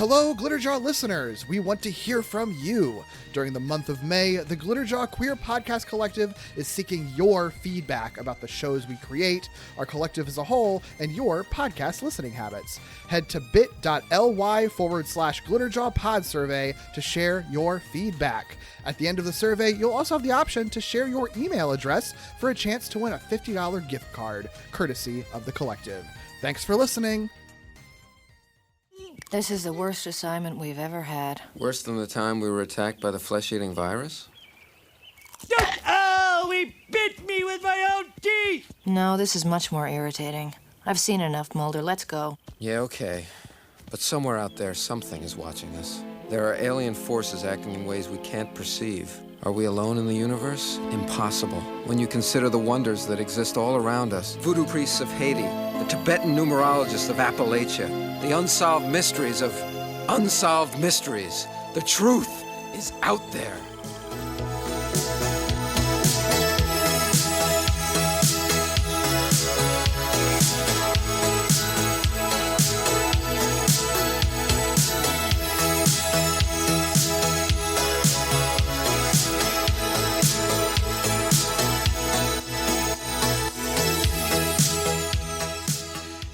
Hello, Glitterjaw listeners! We want to hear from you. During the month of May, the Glitterjaw Queer Podcast Collective is seeking your feedback about the shows we create, our collective as a whole, and your podcast listening habits. Head to bit.ly/Glitterjaw Pod Survey to share your feedback. At the end of the survey, you'll also have the option to share your email address for a chance to win a $50 gift card, courtesy of the collective. Thanks for listening. This is the worst assignment we've ever had. Worse than the time we were attacked by the flesh-eating virus? Oh, he bit me with my own teeth! No, this is much more irritating. I've seen enough, Mulder. Let's go. Yeah, okay. But somewhere out there, something is watching us. There are alien forces acting in ways we can't perceive. Are we alone in the universe? Impossible. When you consider the wonders that exist all around us. Voodoo priests of Haiti, the Tibetan numerologists of Appalachia, the unsolved mysteries of unsolved mysteries. The truth is out there.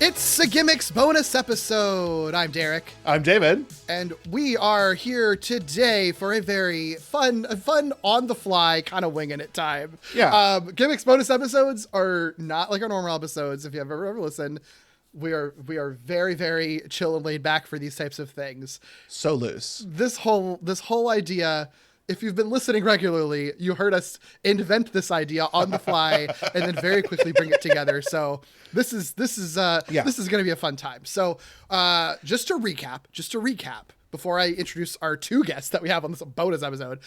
It's a Gimmicks bonus episode. I'm Derek. I'm David. And we are here today for a very fun on-the-fly, kind of winging it time. Yeah. Gimmicks bonus episodes are not like our normal episodes. If you have ever listened, we are very, very chill and laid back for these types of things. So loose. This whole idea, if you've been listening regularly, you heard us invent this idea on the fly and then very quickly bring it together. So this is going to be a fun time. So just to recap, before I introduce our two guests that we have on this bonus episode,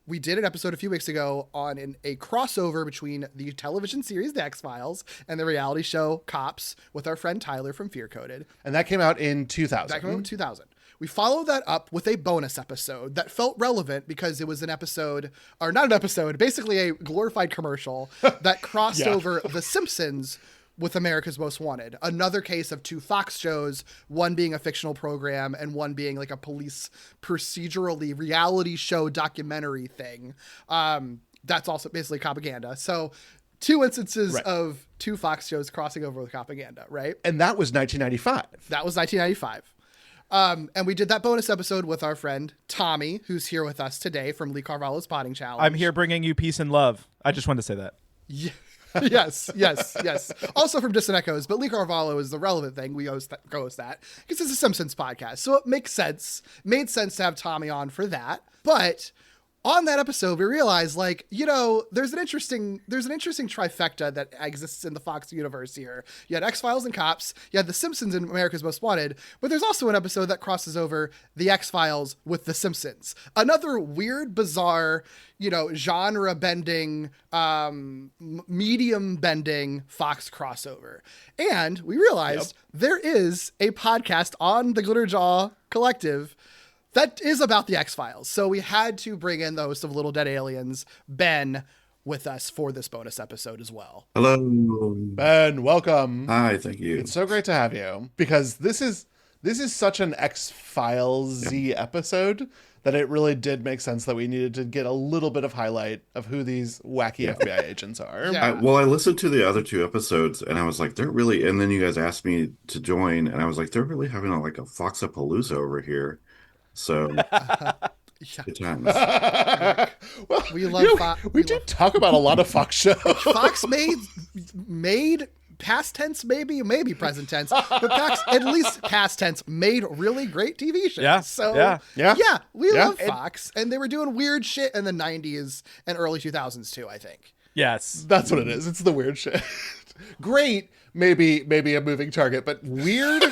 we did an episode a few weeks ago on a crossover between the television series The X-Files and the reality show Cops with our friend Tyler from Fear Coded. And that came out in 2000. That came out in 2000. We followed that up with a bonus episode that felt relevant because it was basically a glorified commercial that crossed over The Simpsons with America's Most Wanted. Another case of two Fox shows, one being a fictional program and one being like a police procedurally reality show documentary thing. That's also basically propaganda. So two instances of two Fox shows crossing over with propaganda, right? And that was 1995. That was 1995. And we did that bonus episode with our friend Tommy, who's here with us today from Lee Carvalho's Potting Challenge. I'm here bringing you peace and love. I just wanted to say that. Yeah. yes. Also from Distant Echoes, but Lee Carvalho is the relevant thing. We go with that because it's a Simpsons podcast. So it made sense to have Tommy on for that. But on that episode, we realized, there's an interesting trifecta that exists in the Fox universe here. You had X-Files and Cops, you had The Simpsons and America's Most Wanted, but there's also an episode that crosses over The X-Files with The Simpsons. Another weird, bizarre, genre-bending, medium-bending Fox crossover. And we realized there is a podcast on the Glitterjaw Collective that is about the X-Files. So we had to bring in the host of Little Dead Aliens, Ben, with us for this bonus episode as well. Hello. Ben, welcome. Hi, thank you. It's so great to have you because this is such an X-Files-y episode that it really did make sense that we needed to get a little bit of highlight of who these wacky FBI agents are. Yeah. I listened to the other two episodes and I was like, they're really, and then you guys asked me to join and I was like, they're really having a Foxapalooza over here. So, good times. Well, we love we do talk about a lot of Fox shows. Fox made past tense, maybe present tense, but at least past tense made really great TV shows. Yeah. So we love Fox, and they were doing weird shit in the 90s and early 2000s too, I think. Yes. That's what it is. It's the weird shit. Great, maybe a moving target, but weird.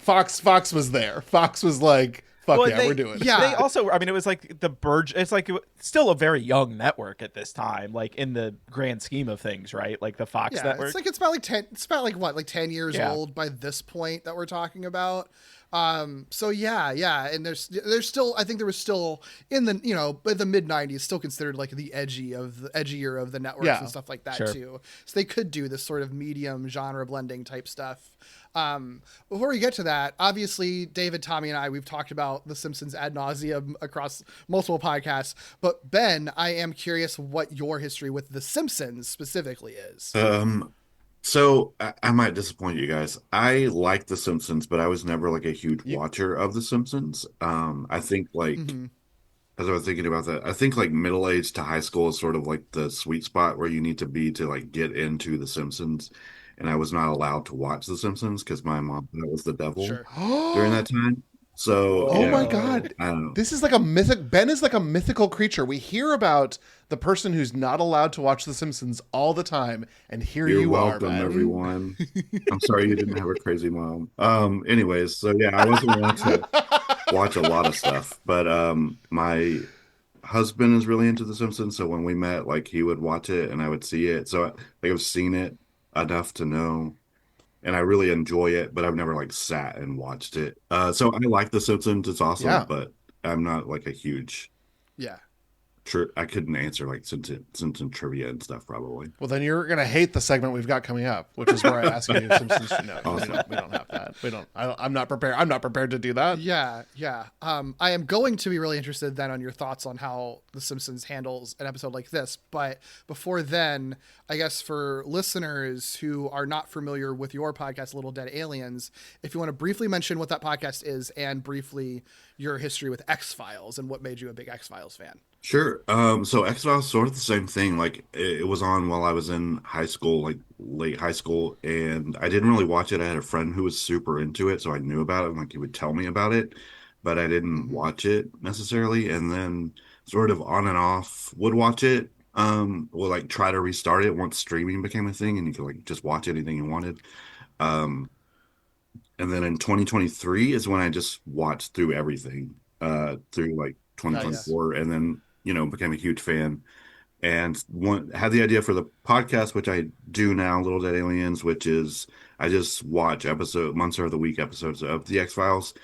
Fox was there. Fox was like, we're doing it. Yeah. They also, it was like it's like still a very young network at this time, like in the grand scheme of things, right? Like the Fox network. It's about 10 years old by this point that we're talking about. So yeah, and there's still, I think there was still in the, you know, by the mid 90s still considered like the edgier of the networks and stuff like that Sure. too. So they could do this sort of medium genre blending type stuff. Before we get to that, obviously David, Tommy, and I, we've talked about The Simpsons ad nauseum across multiple podcasts, but Ben, I am curious what your history with The Simpsons specifically is. So I might disappoint you guys. I like The Simpsons, but I was never like a huge watcher of The Simpsons. I think like as I was thinking about that, I think like middle age to high school is sort of like the sweet spot where you need to be to like get into The Simpsons. And I was not allowed to watch The Simpsons because my mom thought it was the devil Sure. during that time. So Oh yeah, my God. I don't know. This is like a mythic. Ben is like a mythical creature. We hear about the person who's not allowed to watch The Simpsons all the time, and here You're you welcome, are, Ben. everyone. I'm sorry you didn't have a crazy mom. Anyways, so yeah, I wasn't allowed to watch a lot of stuff, but my husband is really into The Simpsons, so when we met, like he would watch it and I would see it. So like I've seen it enough to know, and I really enjoy it, but I've never like sat and watched it. So I like The Simpsons, it's awesome, Yeah. but I'm not like a huge Yeah. I couldn't answer like Simpson trivia and stuff probably. Well, then you're gonna hate the segment we've got coming up, which is where I ask you Simpsons. No, Awesome. we don't have that. I'm not prepared. I'm not prepared to do that. Yeah. I am going to be really interested then on your thoughts on how The Simpsons handles an episode like this. But before then, I guess for listeners who are not familiar with your podcast, Little Dead Aliens, if you want to briefly mention what that podcast is and briefly your history with X-Files and what made you a big X-Files fan. Sure. So X-Files sort of the same thing. Like it was on while I was in high school, like late high school, and I didn't really watch it. I had a friend who was super into it, so I knew about it and like he would tell me about it, but I didn't watch it necessarily. And then sort of on and off would watch it. Would like try to restart it once streaming became a thing and you could like just watch anything you wanted. Um, and then in 2023 is when I just watched through everything, through like 2024, and then became a huge fan and had the idea for the podcast, which I do now, Little Dead Aliens, which is I just watch months of the week episodes of the X-Files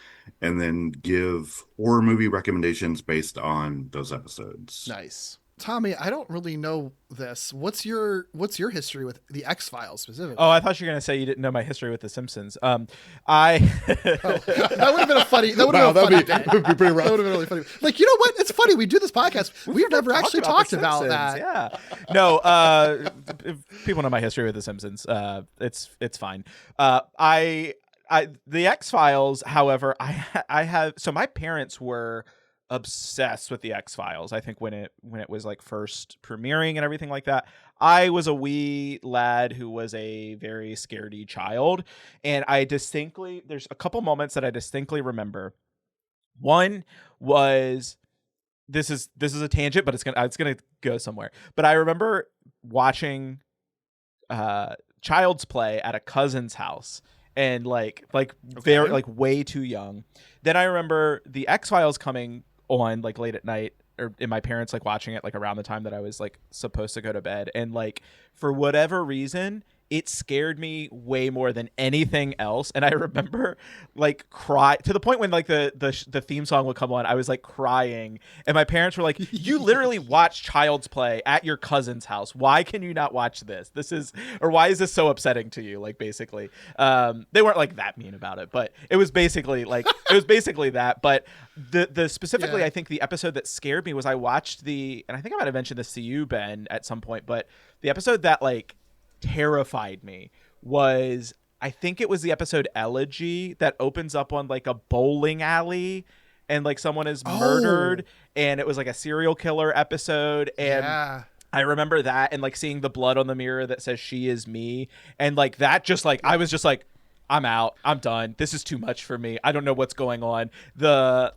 and then give horror movie recommendations based on those episodes. Nice. Tommy, I don't really know this. What's your history with the X-Files specifically? Oh, I thought you were gonna say you didn't know my history with The Simpsons. I That would have been a funny. That would have been a funny bit. Would be pretty rough. That would have been really funny. Like, you know what? It's funny. We do this podcast. We've never actually talked The about Simpsons, that. Yeah. No. If people know my history with The Simpsons, it's fine. The X-Files, however, I have. So my parents were obsessed with the X-Files. I think when it was like first premiering and everything like that, I was a wee lad who was a very scaredy child, and there's a couple moments that I distinctly remember. One was this is a tangent, but it's gonna go somewhere. But I remember watching Child's Play at a cousin's house, and very like way too young. Then I remember the X-Files coming on like late at night, and my parents like watching it like around the time that I was like supposed to go to bed, and like for whatever reason it scared me way more than anything else. And I remember like cry to the point when like the theme song would come on, I was like crying, and my parents were like, you literally watch Child's Play at your cousin's house, why can you not watch this? Why is this so upsetting to you? Like basically they weren't like that mean about it, but it was basically that. But the specifically, yeah. I think the episode that scared me was I watched and I think I might have mentioned this to you, Ben, at some point, but the episode that like terrified me was, I think it was the episode Elegy that opens up on like a bowling alley and like someone is murdered, and it was like a serial killer episode. And yeah. I remember that and like seeing the blood on the mirror that says "She is me," and like that just like I was just like, I'm out. I'm done. This is too much for me. I don't know what's going on. The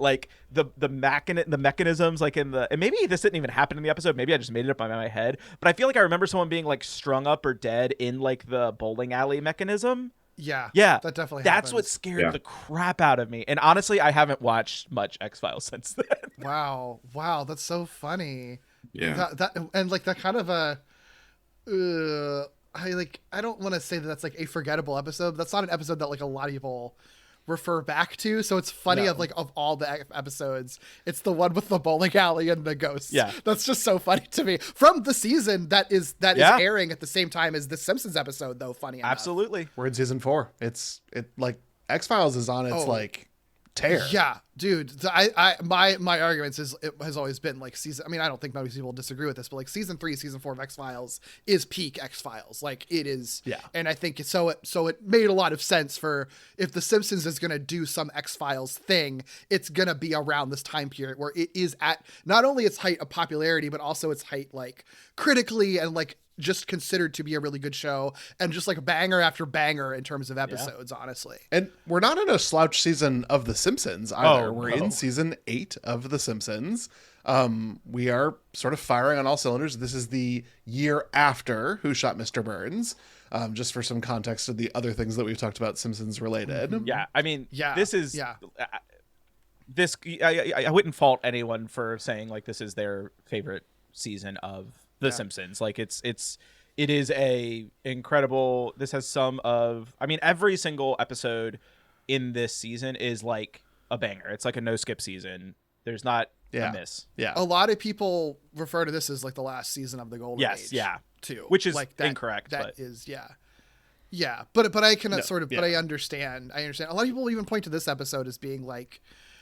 mechanisms like and maybe this didn't even happen in the episode. Maybe I just made it up in my head. But I feel like I remember someone being like strung up or dead in like the bowling alley mechanism. Yeah. That definitely That's happens. what scared the crap out of me. And honestly, I haven't watched much X-Files since then. Wow. That's so funny. Yeah. That and like that kind of a I don't want to say that that's like a forgettable episode. That's not an episode that like a lot of people refer back to. So it's funny of all the episodes, it's the one with the bowling alley and the ghosts. Yeah. That's just so funny to me from the season that is airing at the same time as the Simpsons episode, though. Funny enough. Absolutely. We're in season 4. It like X-Files is on its like tear. Yeah, dude. My arguments it has always been like season. I mean, I don't think most people disagree with this, but like season 3, season 4 of X-Files is peak X-Files. Like it is. Yeah. And I think so it made a lot of sense for if the Simpsons is gonna do some X-Files thing, it's gonna be around this time period where it is at not only its height of popularity, but also its height like critically and like just considered to be a really good show and just like banger after banger in terms of episodes, honestly. And we're not in a slouch season of The Simpsons either. Oh, we're no. in season 8 of The Simpsons. We are sort of firing on all cylinders. This is the year after Who Shot Mr. Burns. Just for some context of the other things that we've talked about Simpsons related. Yeah, I mean, this is this. I wouldn't fault anyone for saying like this is their favorite season of The Simpsons. Like it is a incredible. This has some of. I mean, every single episode in this season is like a banger. It's like a no skip season. There's not a miss. Yeah, a lot of people refer to this as like the last season of the Golden Age. Too, which is like incorrect. That is but I can but I understand. A lot of people even point to this episode as being like,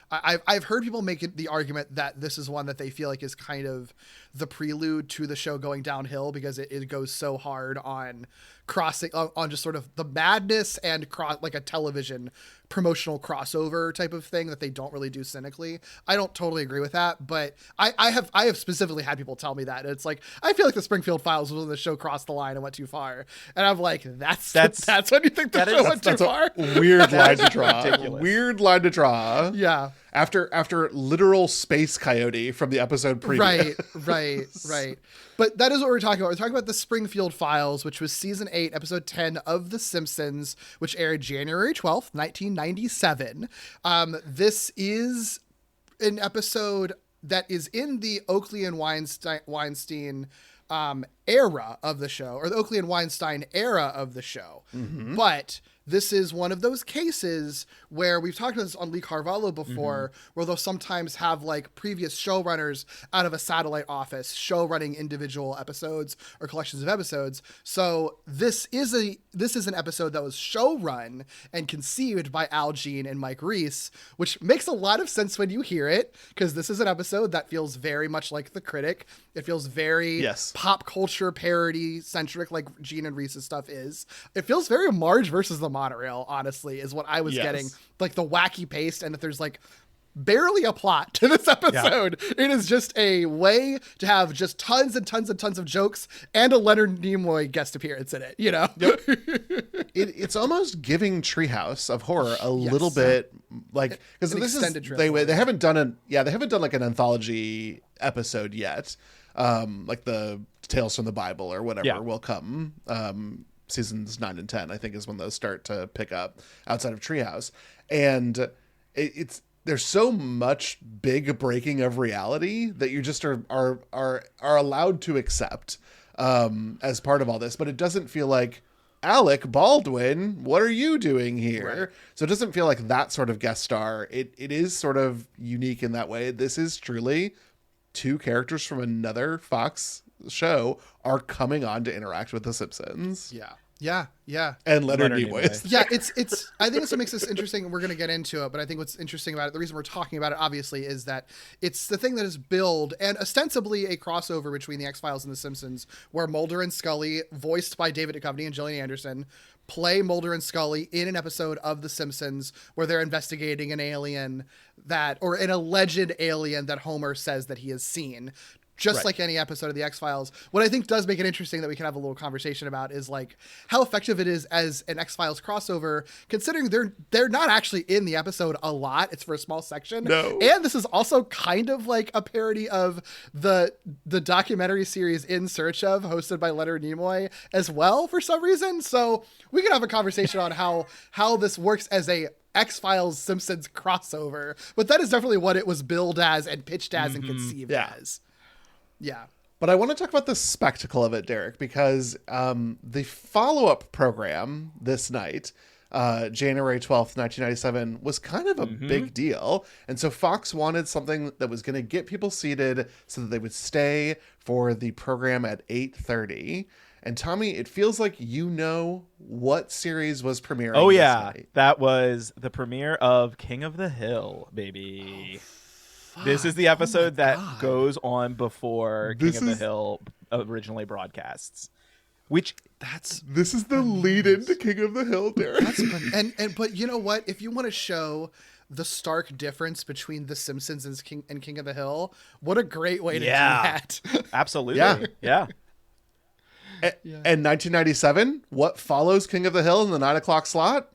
I've heard people make the argument that this is one that they feel like is kind of the prelude to the show going downhill because it goes so hard on crossing on just sort of the madness and like a television promotional crossover type of thing that they don't really do cynically. I don't totally agree with that, but I have specifically had people tell me that. It's like, I feel like the Springfield Files was when the show crossed the line and went too far. And I'm like, that's when you think the show went too far? Weird line to draw. Ridiculous. Weird line to draw. Yeah. After literal space coyote from the episode previous. Right. But that is what we're talking about. We're talking about the Springfield Files, which was season 8, episode 10 of The Simpsons, which aired January 12th, 1997. This is an episode that is in the Oakley and Weinstein era of the show, or the Oakley and Weinstein era of the show. Mm-hmm. But this is one of those cases where we've talked about this on Lee Carvalho before, where they'll sometimes have like previous showrunners out of a satellite office show running individual episodes or collections of episodes. So this is an episode that was show run and conceived by Al Jean and Mike Reiss, which makes a lot of sense when you hear it, because this is an episode that feels very much like The Critic. It feels very pop culture parody centric, like Jean and Reiss's stuff is. It feels very Marge versus the Monorail, honestly, is what I was getting. Like the wacky pace, and that there's like barely a plot to this episode. It is just a way to have just tons and tons and tons of jokes and a Leonard Nimoy guest appearance in it, you know? It's almost giving Treehouse of Horror a little bit like, because this is they haven't done like an anthology episode yet. Like the Tales from the Bible or whatever will come. Seasons 9 and 10, I think, is when those start to pick up outside of Treehouse. And there's so much big breaking of reality that you just are allowed to accept as part of all this. But it doesn't feel like, Alec Baldwin, what are you doing here? Right. So it doesn't feel like that sort of guest star. It is sort of unique in that way. This is truly two characters from another Fox show are coming on to interact with The Simpsons. Yeah. And Leonard Nimoy. Yeah, it's I think it's what makes this interesting. We're going to get into it, but I think what's interesting about it, the reason we're talking about it obviously, is that it's the thing that is billed and ostensibly a crossover between the X-Files and The Simpsons, where Mulder and Scully, voiced by David Duchovny and Gillian Anderson, play Mulder and Scully in an episode of The Simpsons where they're investigating an alien or an alleged alien that Homer says that he has seen. Just like any episode of the X-Files. What I think does make it interesting that we can have a little conversation about is like how effective it is as an X-Files crossover, considering they're not actually in the episode a lot. It's for a small section. No. And this is also kind of like a parody of the documentary series In Search Of, hosted by Leonard Nimoy as well for some reason. So we can have a conversation on how this works as a X-Files Simpsons crossover. But that is definitely what it was billed as and pitched as and conceived as. Yeah. But I want to talk about the spectacle of it, Derek, because the follow-up program this night January 12th, 1997 was kind of a big deal. And so Fox wanted something that was going to get people seated so that they would stay for the program at 8:30. And Tommy, it feels like you know what series was premiering. Oh this yeah, night. that was the premiere of King of the Hill, baby. This is the episode that goes on before King of the Hill originally broadcasts. Which This is the lead into King of the Hill, Derek. But you know what? If you want to show the stark difference between The Simpsons and King of the Hill, what a great way to do that. Absolutely. Yeah. And 1997, what follows King of the Hill in the 9 o'clock slot?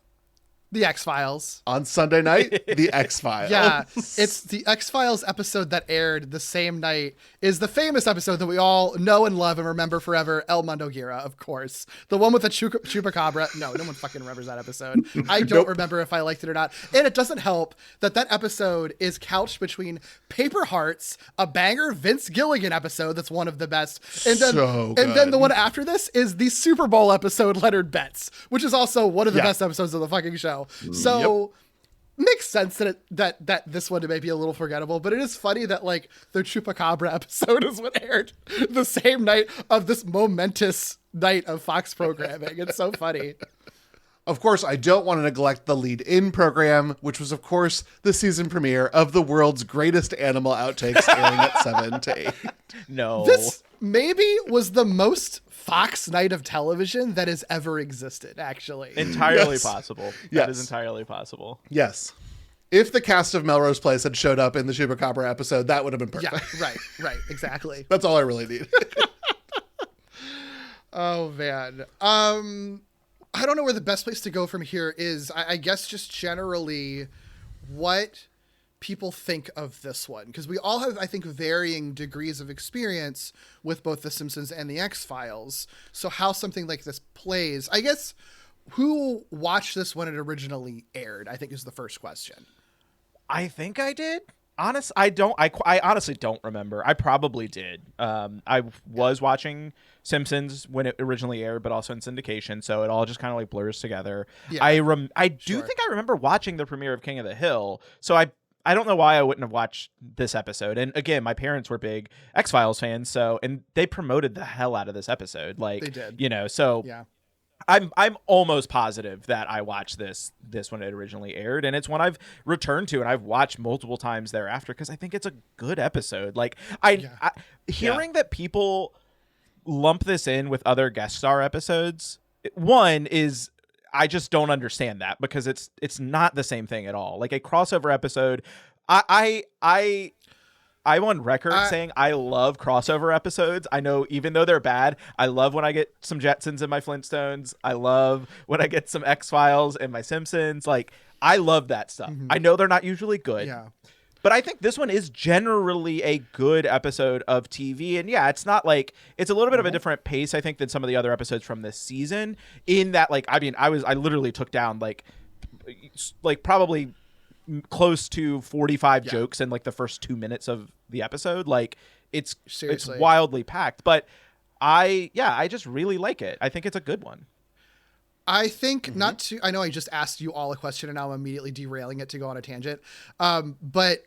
The X-Files. On Sunday night, The X-Files. Yeah, it's the X-Files episode that aired the same night is the famous episode that we all know and love and remember forever, El Mundo Gira, of course. The one with the chupacabra. No one fucking remembers that episode. I don't remember if I liked it or not. And it doesn't help that episode is couched between Paper Hearts, a banger Vince Gilligan episode that's one of the best. And then the one after this is the Super Bowl episode, Leonard Betts, which is also one of the best episodes of the fucking show. So makes sense that this one may be a little forgettable, but it is funny that like the Chupacabra episode is what aired the same night of this momentous night of Fox programming. It's so funny. Of course, I don't want to neglect the lead-in program, which was, of course, the season premiere of the world's greatest animal outtakes airing at 7 to 8. No. This maybe was the most Fox night of television that has ever existed, actually. Entirely possible. That is entirely possible. Yes. If the cast of Melrose Place had showed up in the Chupacabra episode, that would have been perfect. Yeah, right, exactly. That's all I really need. Oh, man. I don't know where the best place to go from here is. I guess just generally what people think of this one, because we all have, I think, varying degrees of experience with both The Simpsons and The X-Files. So how something like this plays, I guess, who watched this when it originally aired, I think is the first question. I think I did. I honestly don't remember. I probably did. I was watching Simpsons when it originally aired, but also in syndication, so it all just kind of like blurs together. Yeah, I do think I remember watching the premiere of King of the Hill, so I don't know why I wouldn't have watched this episode. And again, my parents were big X-Files fans, and they promoted the hell out of this episode. Like, they did. Yeah. I'm almost positive that I watched this when it originally aired, and it's one I've returned to and I've watched multiple times thereafter because I think it's a good episode. Like hearing that people lump this in with other guest star episodes, one is I just don't understand that because it's not the same thing at all. Like a crossover episode, I'm on record saying I love crossover episodes. I know even though they're bad, I love when I get some Jetsons in my Flintstones. I love when I get some X-Files in my Simpsons. Like, I love that stuff. I know they're not usually good. Yeah. But I think this one is generally a good episode of TV. And yeah, it's not like it's a little bit of a different pace, I think, than some of the other episodes from this season. In that, like, I mean, I literally took down like probably close to 45 jokes in like the first 2 minutes of the episode. Like it's wildly packed, but I just really like it. I think it's a good one. I think I know I just asked you all a question and now I'm immediately derailing it to go on a tangent. But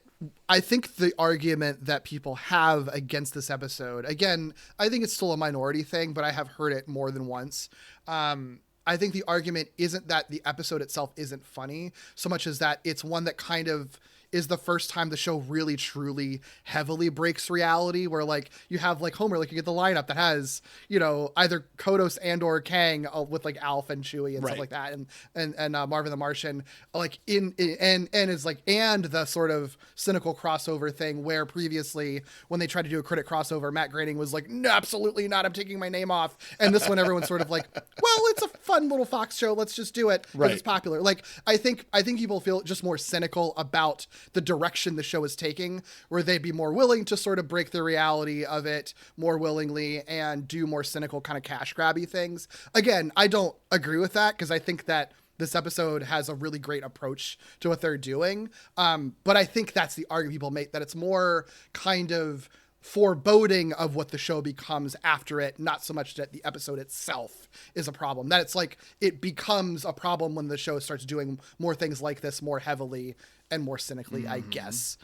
I think the argument that people have against this episode, again, I think it's still a minority thing, but I have heard it more than once. I think the argument isn't that the episode itself isn't funny so much as that it's one that kind of is the first time the show really truly heavily breaks reality, where like you have like Homer, like you get the lineup that has, either Kodos and or Kang with like Alf and Chewie and stuff like that. And Marvin the Martian, like and is like, and the sort of cynical crossover thing where previously when they tried to do a critic crossover, Matt Groening was like, no, absolutely not. I'm taking my name off. And this one, everyone's sort of like, well, it's a fun little Fox show. Let's just do it. Right. It's popular. Like, I think people feel just more cynical about the direction the show is taking, where they'd be more willing to sort of break the reality of it more willingly and do more cynical kind of cash grabby things. Again, I don't agree with that because I think that this episode has a really great approach to what they're doing. But I think that's the argument people make, that it's more kind of foreboding of what the show becomes after it, not so much that the episode itself is a problem. That it's like it becomes a problem when the show starts doing more things like this more heavily and more cynically, I guess.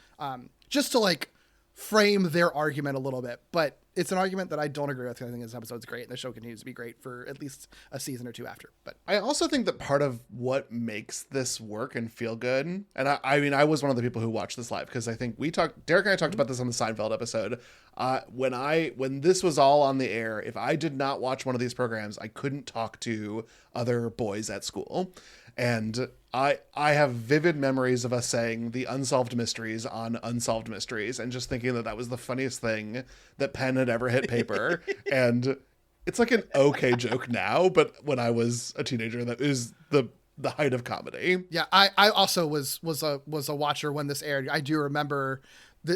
Just to like frame their argument a little bit, but it's an argument that I don't agree with. I think this episode's great and the show continues to be great for at least a season or two after. But I also think that part of what makes this work and feel good, and I mean, I was one of the people who watched this live because I think Derek and I talked about this on the Seinfeld episode. When this was all on the air, if I did not watch one of these programs, I couldn't talk to other boys at school. And I have vivid memories of us saying the unsolved mysteries on Unsolved Mysteries and just thinking that was the funniest thing that pen had ever hit paper. And it's like an okay joke now, but when I was a teenager, that is the height of comedy. yeah, I also was a watcher when this aired. I do remember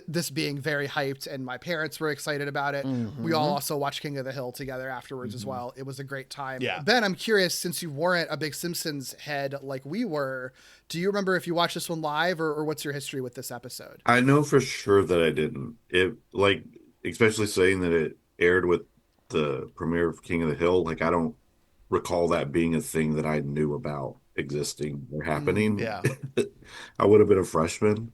this being very hyped, and my parents were excited about it. We all also watched King of the Hill together afterwards as well. It was a great time. Yeah. Ben, I'm curious, since you weren't a big Simpsons head like we were, do you remember if you watched this one live, or what's your history with this episode? I know for sure that I didn't. It like, especially saying that it aired with the premiere of King of the Hill. Like, I don't recall that being a thing that I knew about existing or happening. Yeah. I would have been a freshman.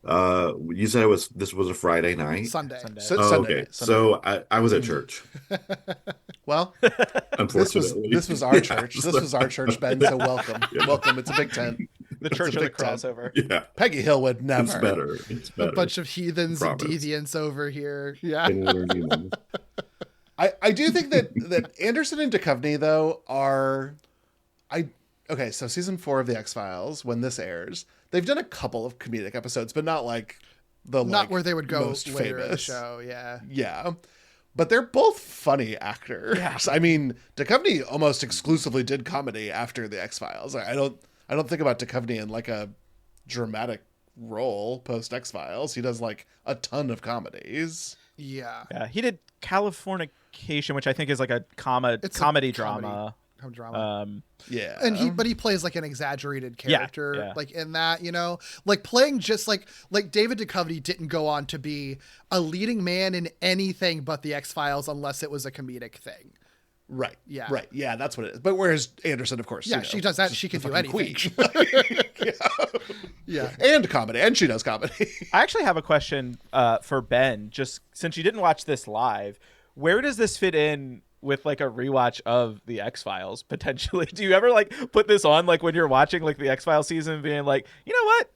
You said this was a Friday night. Sunday. Oh, Sunday okay. night. So I was at church. Well, Unfortunately, this was our church. This was our church, Ben. So welcome, welcome. It's a big tent. The Church It's of a the big tent. Crossover. yeah, Peggy Hill would never. it's better. It's better. A bunch of heathens and Promise. deviants over here. Yeah. I do think that Anderson and Duchovny though are okay, so season 4 of the X-Files, when this airs, they've done a couple of comedic episodes, but not like Not where they would go most later in the famous show. Yeah. Yeah. But they're both funny actors. Yeah. I mean, Duchovny almost exclusively did comedy after the X-Files. I don't think about Duchovny in like a dramatic role post X-Files. He does like a ton of comedies. Yeah. Yeah, he did Californication, which I think is like a comedy drama. Drama. Yeah. And but he plays like an exaggerated character, yeah. like in that, like playing just like David Duchovny didn't go on to be a leading man in anything but the X-Files unless it was a comedic thing. Right. Yeah. Right. Yeah, that's what it is. But whereas Anderson, of course, Yeah, she does that. She can do anything. Queen. Yeah. And comedy, and she does comedy. I actually have a question for Ben. Just since you didn't watch this live, where does this fit in with like a rewatch of the X-Files potentially? Do you ever like put this on like when you're watching like the X-Files season, being like, you know what,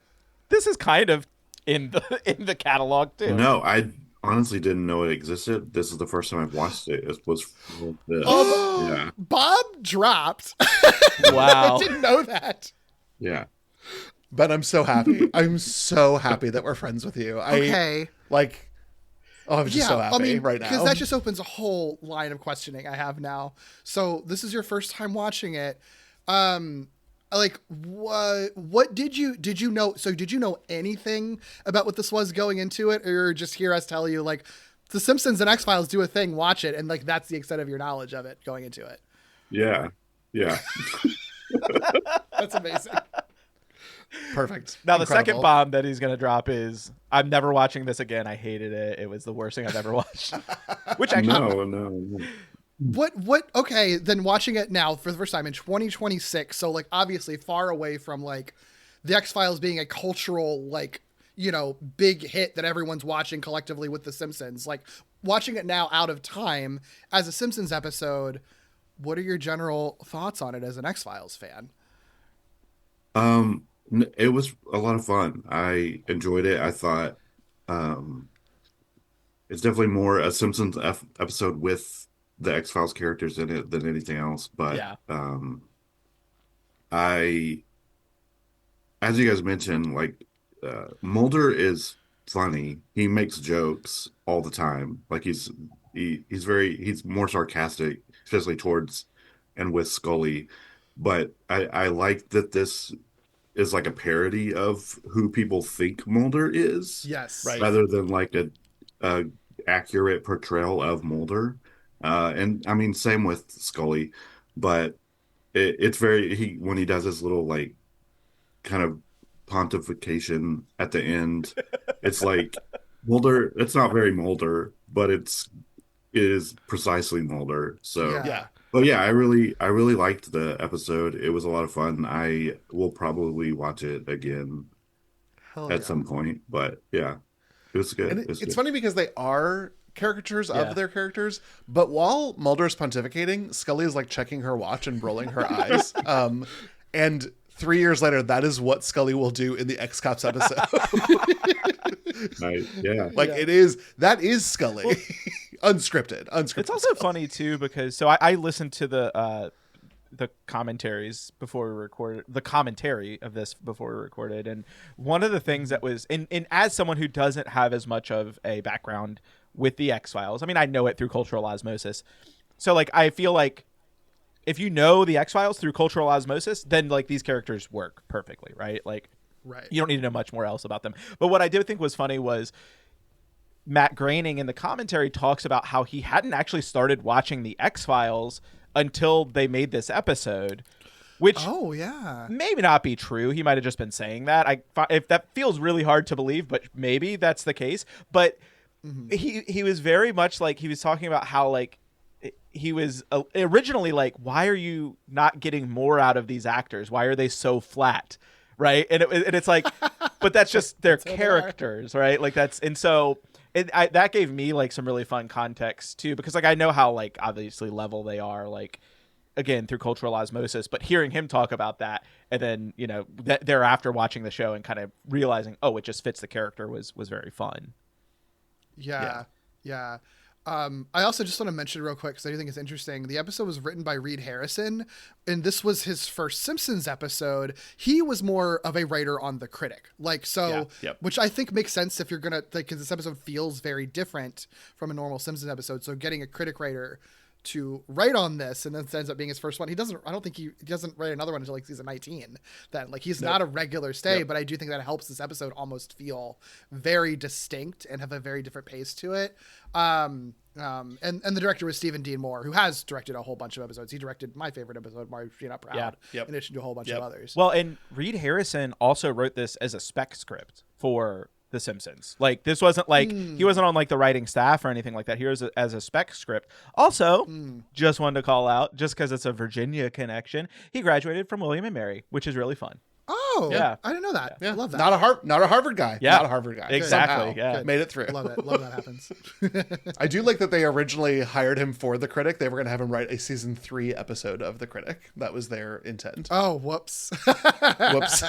this is kind of in the catalog too? No, I honestly didn't know it existed. This is the first time I've watched it. It was this. Yeah, Bob dropped. Wow. I didn't know that. yeah. But I'm so happy. I'm so happy that we're friends with you. Okay. I'm just so happy right now. Because that just opens a whole line of questioning I have now. So this is your first time watching it. Like what did you know? So did you know anything about what this was going into it, or just hear us tell you like The Simpsons and X-Files do a thing, watch it, and like that's the extent of your knowledge of it going into it? Yeah. That's amazing. Perfect. Now the Incredible. second bomb that he's gonna drop is, I'm never watching this again. I hated it. It was the worst thing I've ever watched. Which actually, No. What okay, then watching it now for the first time in 2026, so like obviously far away from like the X-Files being a cultural like, big hit that everyone's watching collectively with the Simpsons, like watching it now out of time as a Simpsons episode, what are your general thoughts on it as an X-Files fan? It was a lot of fun. I enjoyed it. I thought it's definitely more a Simpsons episode with the X-Files characters in it than anything else. But yeah. As you guys mentioned, like Mulder is funny. He makes jokes all the time. Like he's more sarcastic, especially towards and with Scully. But I like that this is like a parody of who people think Mulder is. Yes. Right. Rather than like a accurate portrayal of Mulder. And I mean, same with Scully, but it's when he does his little like kind of pontification at the end, it's like Mulder, it's not very Mulder, but it is precisely Mulder. So, Yeah. Yeah. but yeah, I really liked the episode. It was a lot of fun. I will probably watch it again Hell at yeah. some point. But yeah, it was good. And It was it's good. funny because they are caricatures Yeah. of their characters, but while Mulder's pontificating, Scully is like checking her watch and rolling her eyes. And 3 years later, that is what Scully will do in the X-Cops episode. Yeah. Like that is Scully. Unscripted. It's also funny too because I listened to the commentaries before we recorded the commentary of this before we recorded, and one of the things that was in as someone who doesn't have as much of a background with the X-Files, I mean I know it through cultural osmosis, so like I feel like if you know the X-Files through cultural osmosis, then like these characters work perfectly, right? Like Right. you don't need to know much more else about them. But what I did think was funny was Matt Groening in the commentary talks about how he hadn't actually started watching the X-Files until they made this episode, which Oh yeah. maybe not be true. He might have just been saying that. If that feels really hard to believe, but maybe that's the case. But he was very much like he was talking about how like he was originally like, why are you not getting more out of these actors? Why are they so flat? Right. And it's like, but that's just their characters. Right. Like that's, and so that gave me like some really fun context too, because like, I know how like obviously level they are, like again, through cultural osmosis, but hearing him talk about that and then, you know, thereafter watching the show and kind of realizing, oh, it just fits the character was very fun. Yeah. I also just want to mention real quick because I do think it's interesting. The episode was written by Reed Harrison, and this was his first Simpsons episode. He was more of a writer on The Critic, which I think makes sense if you're gonna because this episode feels very different from a normal Simpsons episode. So getting a critic writer to write on this and then it ends up being his first one. I don't think he doesn't write another one until like season 19. Then like he's not a regular stay, but I do think that helps this episode almost feel very distinct and have a very different pace to it. And the director was Stephen Dean Moore, who has directed a whole bunch of episodes. He directed my favorite episode, Marge You're Not Proud, in addition to a whole bunch of others. Well, and Reed Harrison also wrote this as a spec script for The Simpsons. Like this wasn't like he wasn't on like the writing staff or anything like that. He was as a spec script. Also, just wanted to call out, just because it's a Virginia connection, he graduated from William and Mary, which is really fun. Oh, yeah. I didn't know that. Yeah. I love that. Not a Harvard guy. Yeah. Not a Harvard guy. Exactly. Somehow. Yeah. Made it through. Love it. Love that happens. I do like that they originally hired him for The Critic. They were going to have him write a season 3 episode of The Critic. That was their intent. Oh, whoops. Whoops.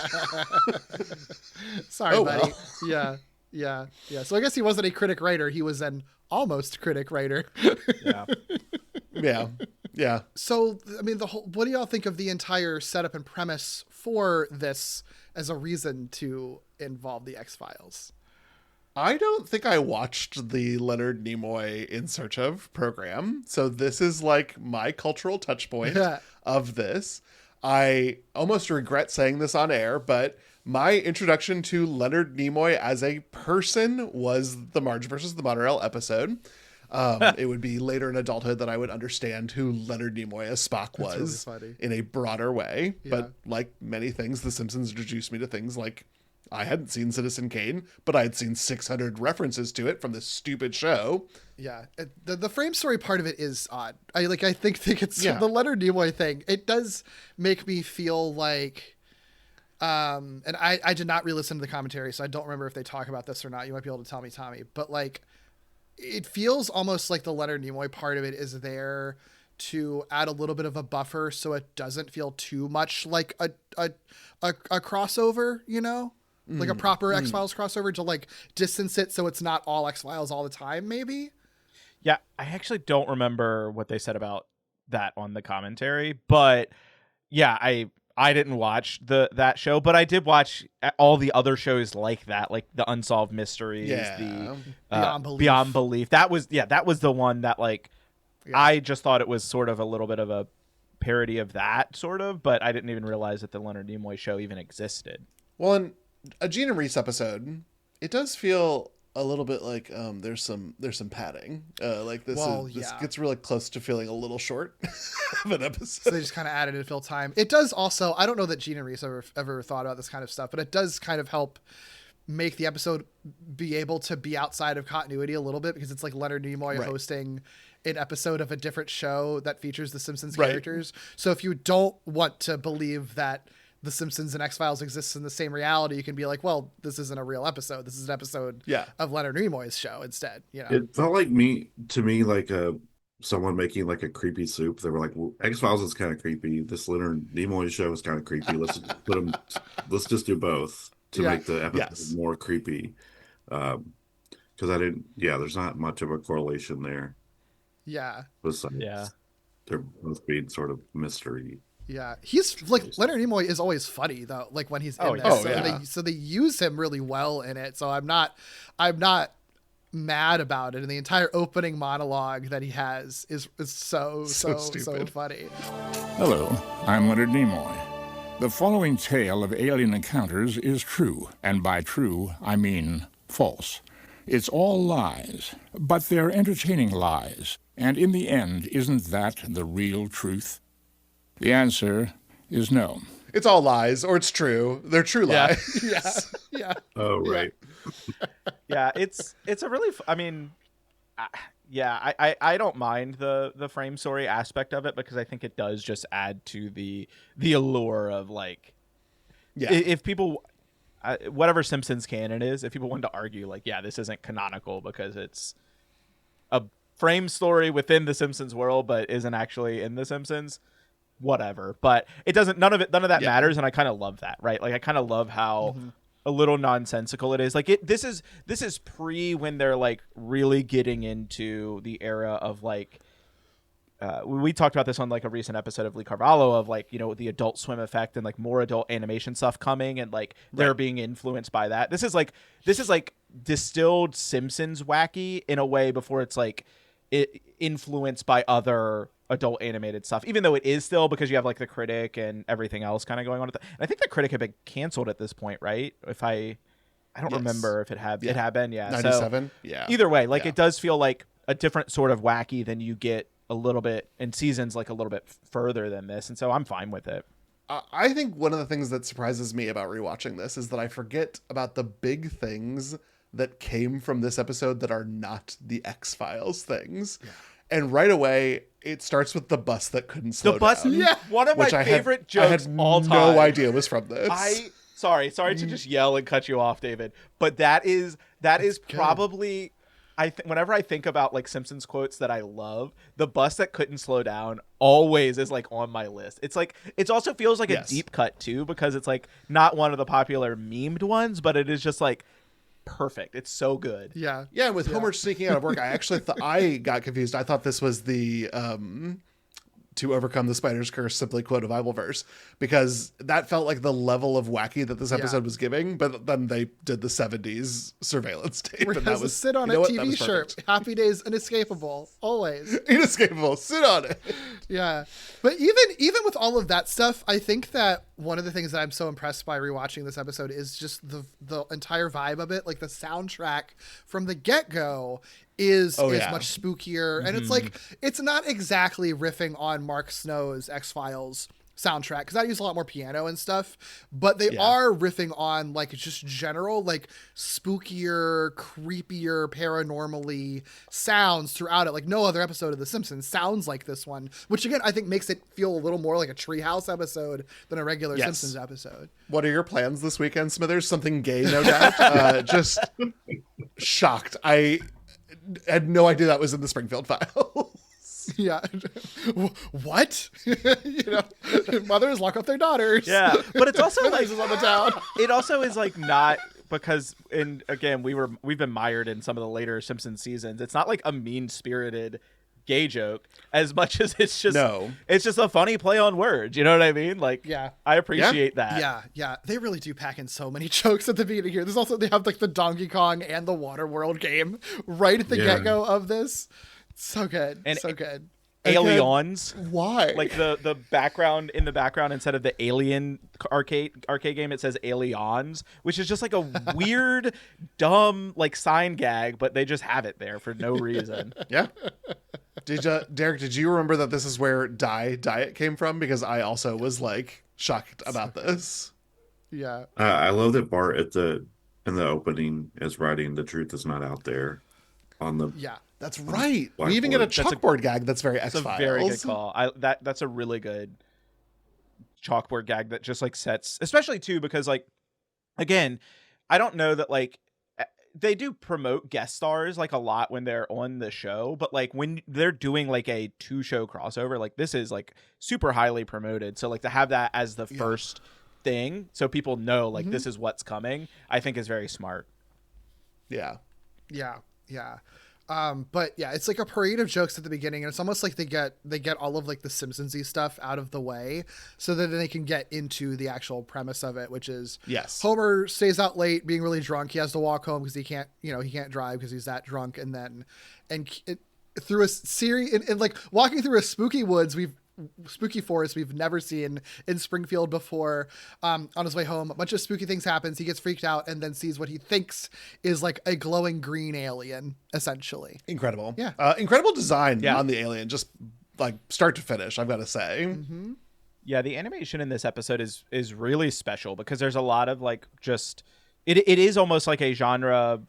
Sorry, well. buddy. Yeah. So I guess he wasn't a critic writer. He was an almost critic writer. Yeah. Yeah. So, I mean, what do y'all think of the entire setup and premise for this as a reason to involve the X-Files? I don't think I watched the Leonard Nimoy In Search Of program. So this is like my cultural touch point of this. I almost regret saying this on air, but my introduction to Leonard Nimoy as a person was the Marge versus the Monorail episode. It would be later in adulthood that I would understand who Leonard Nimoy as Spock was really in a broader way. Yeah. But like many things, The Simpsons introduced me to things like I hadn't seen Citizen Kane, but I had seen 600 references to it from this stupid show. Yeah, the frame story part of it is odd. I think it's the Leonard Nimoy thing. It does make me feel like, and I did not re-listen to the commentary, so I don't remember if they talk about this or not. You might be able to tell me, Tommy. But like, it feels almost like the Leonard Nimoy part of it is there to add a little bit of a buffer, so it doesn't feel too much like a crossover, you know. Like a proper X-Files crossover to like distance it so it's not all X-Files all the time, maybe? Yeah, I actually don't remember what they said about that on the commentary, but yeah, I didn't watch that show, but I did watch all the other shows like that, like the Unsolved Mysteries, the Beyond Belief. That was the one that like I just thought it was sort of a little bit of a parody of that sort of, but I didn't even realize that the Leonard Nimoy show even existed. Well, in a Gene and Reese episode, it does feel a little bit like there's some padding. Like this gets really close to feeling a little short of an episode. So they just kind of added it to fill time. It does also, I don't know that Gene and Reese ever thought about this kind of stuff, but it does kind of help make the episode be able to be outside of continuity a little bit, because it's like Leonard Nimoy hosting an episode of a different show that features the Simpsons characters. So if you don't want to believe that the Simpsons and X-Files exists in the same reality, you can be like, well, this isn't a real episode. This is an episode of Leonard Nimoy's show instead. You know, it felt like to me like someone making like a creepy soup. They were like, well, X-Files is kind of creepy. This Leonard Nimoy show is kind of creepy. Let's just do both to make the episode more creepy. Because there's not much of a correlation there. Yeah. Besides, they're both being sort of mystery. Yeah, he's like, Leonard Nimoy is always funny though. Like when he's in this, so they use him really well in it. So I'm not mad about it. And the entire opening monologue that he has is so funny. Hello, I'm Leonard Nimoy. The following tale of alien encounters is true, and by true I mean false. It's all lies, but they're entertaining lies. And in the end, isn't that the real truth? The answer is no. It's all lies, or it's true. They're true lies. Yeah. Oh, right. Yeah, it's a really, I don't mind the frame story aspect of it, because I think it does just add to the allure of like, if people, whatever Simpsons canon is, if people wanted to argue like, this isn't canonical because it's a frame story within the Simpsons world, but isn't actually in the Simpsons, whatever. But it doesn't, none of that matters. And I kind of love that, right? Like I kind of love how a little nonsensical it is. Like this is pre when they're like really getting into the era of like, we talked about this on like a recent episode of Lee Carvalho of like, you know, the Adult Swim effect and like more adult animation stuff coming, and like they're being influenced by that. This is like distilled Simpsons wacky in a way before it's like influenced by other adult animated stuff, even though it is still, because you have like the Critic and everything else kind of going on with it. And I think the Critic had been canceled at this point, right? If I don't remember if it had been 97. So, either way, like it does feel like a different sort of wacky than you get a little bit in seasons, like a little bit further than this, and so I'm fine with it. I think one of the things that surprises me about rewatching this is that I forget about the big things that came from this episode that are not the X-Files things. And right away, it starts with the bus that couldn't slow down. One of my favorite jokes all time. I had no idea was from this. Sorry to just yell and cut you off, David, but that is probably, whenever I think about like Simpsons quotes that I love, the bus that couldn't slow down always is like on my list. It's like, it also feels like a deep cut too, because it's like not one of the popular memed ones, but it is just like perfect. It's so good. Yeah. With Homer sneaking out of work, I actually thought, I got confused. I thought this was the to overcome the spider's curse simply quote a Bible verse, because that felt like the level of wacky that this episode was giving. But then they did the 70s surveillance tape, and that was sit on a TV shirt. Happy Days, inescapable, always inescapable. Sit on it. Yeah, but even with all of that stuff, I think that one of the things that I'm so impressed by rewatching this episode is just the entire vibe of it. Like the soundtrack from the get-go is much spookier, and it's like, it's not exactly riffing on Mark Snow's X-Files soundtrack, because I use a lot more piano and stuff, but they are riffing on like just general like spookier, creepier, paranormally sounds throughout it. Like no other episode of The Simpsons sounds like this one, which again I think makes it feel a little more like a Treehouse episode than a regular Simpsons episode. What are your plans this weekend, Smithers? Something gay, no doubt. Just shocked. I had no idea that was in the Springfield Files. Yeah. What? Mothers lock up their daughters. Yeah, but it's also like on the town. It also is like not, because, and again, we've been mired in some of the later Simpsons seasons. It's not like a mean-spirited gay joke as much as it's just it's just a funny play on words. You know what I mean? Like, I appreciate that. Yeah. They really do pack in so many jokes at the beginning here. There's also, they have like the Donkey Kong and the Waterworld game right at the get-go of this. So good. And so good. Aliens. Why? Like the background, in the background, instead of the Alien arcade game, it says Aliens, which is just like a weird, dumb like sign gag, but they just have it there for no reason. Yeah. Derek, did you remember that this is where diet came from? Because I also was like shocked about this. Yeah. I love that Bart at in the opening is writing "The truth is not out there" on the. Yeah. That's right. We Blackboard. even get a That's chalkboard gag that's very It's X-Files. a very good call. That's a really good chalkboard gag that just like sets, especially too, because like, again, I don't know that like they do promote guest stars like a lot when they're on the show, but like when they're doing like a 2-show crossover, like this is like super highly promoted. So like to have that as the first thing, so people know like this is what's coming, I think is very smart. Yeah. Yeah. But yeah, it's like a parade of jokes at the beginning, and it's almost like they get all of like the Simpsons-y stuff out of the way so that they can get into the actual premise of it, which is Yes. Homer stays out late being really drunk. He has to walk home because he can't drive because he's that drunk. And then through a series and like walking through a spooky forest we've never seen in Springfield before. On his way home, a bunch of spooky things happens. He gets freaked out and then sees what he thinks is like a glowing green alien, essentially. Incredible. Yeah. Incredible design on the alien, just like start to finish, I've got to say. Yeah, the animation in this episode is really special because there's a lot of like just it is almost like a genre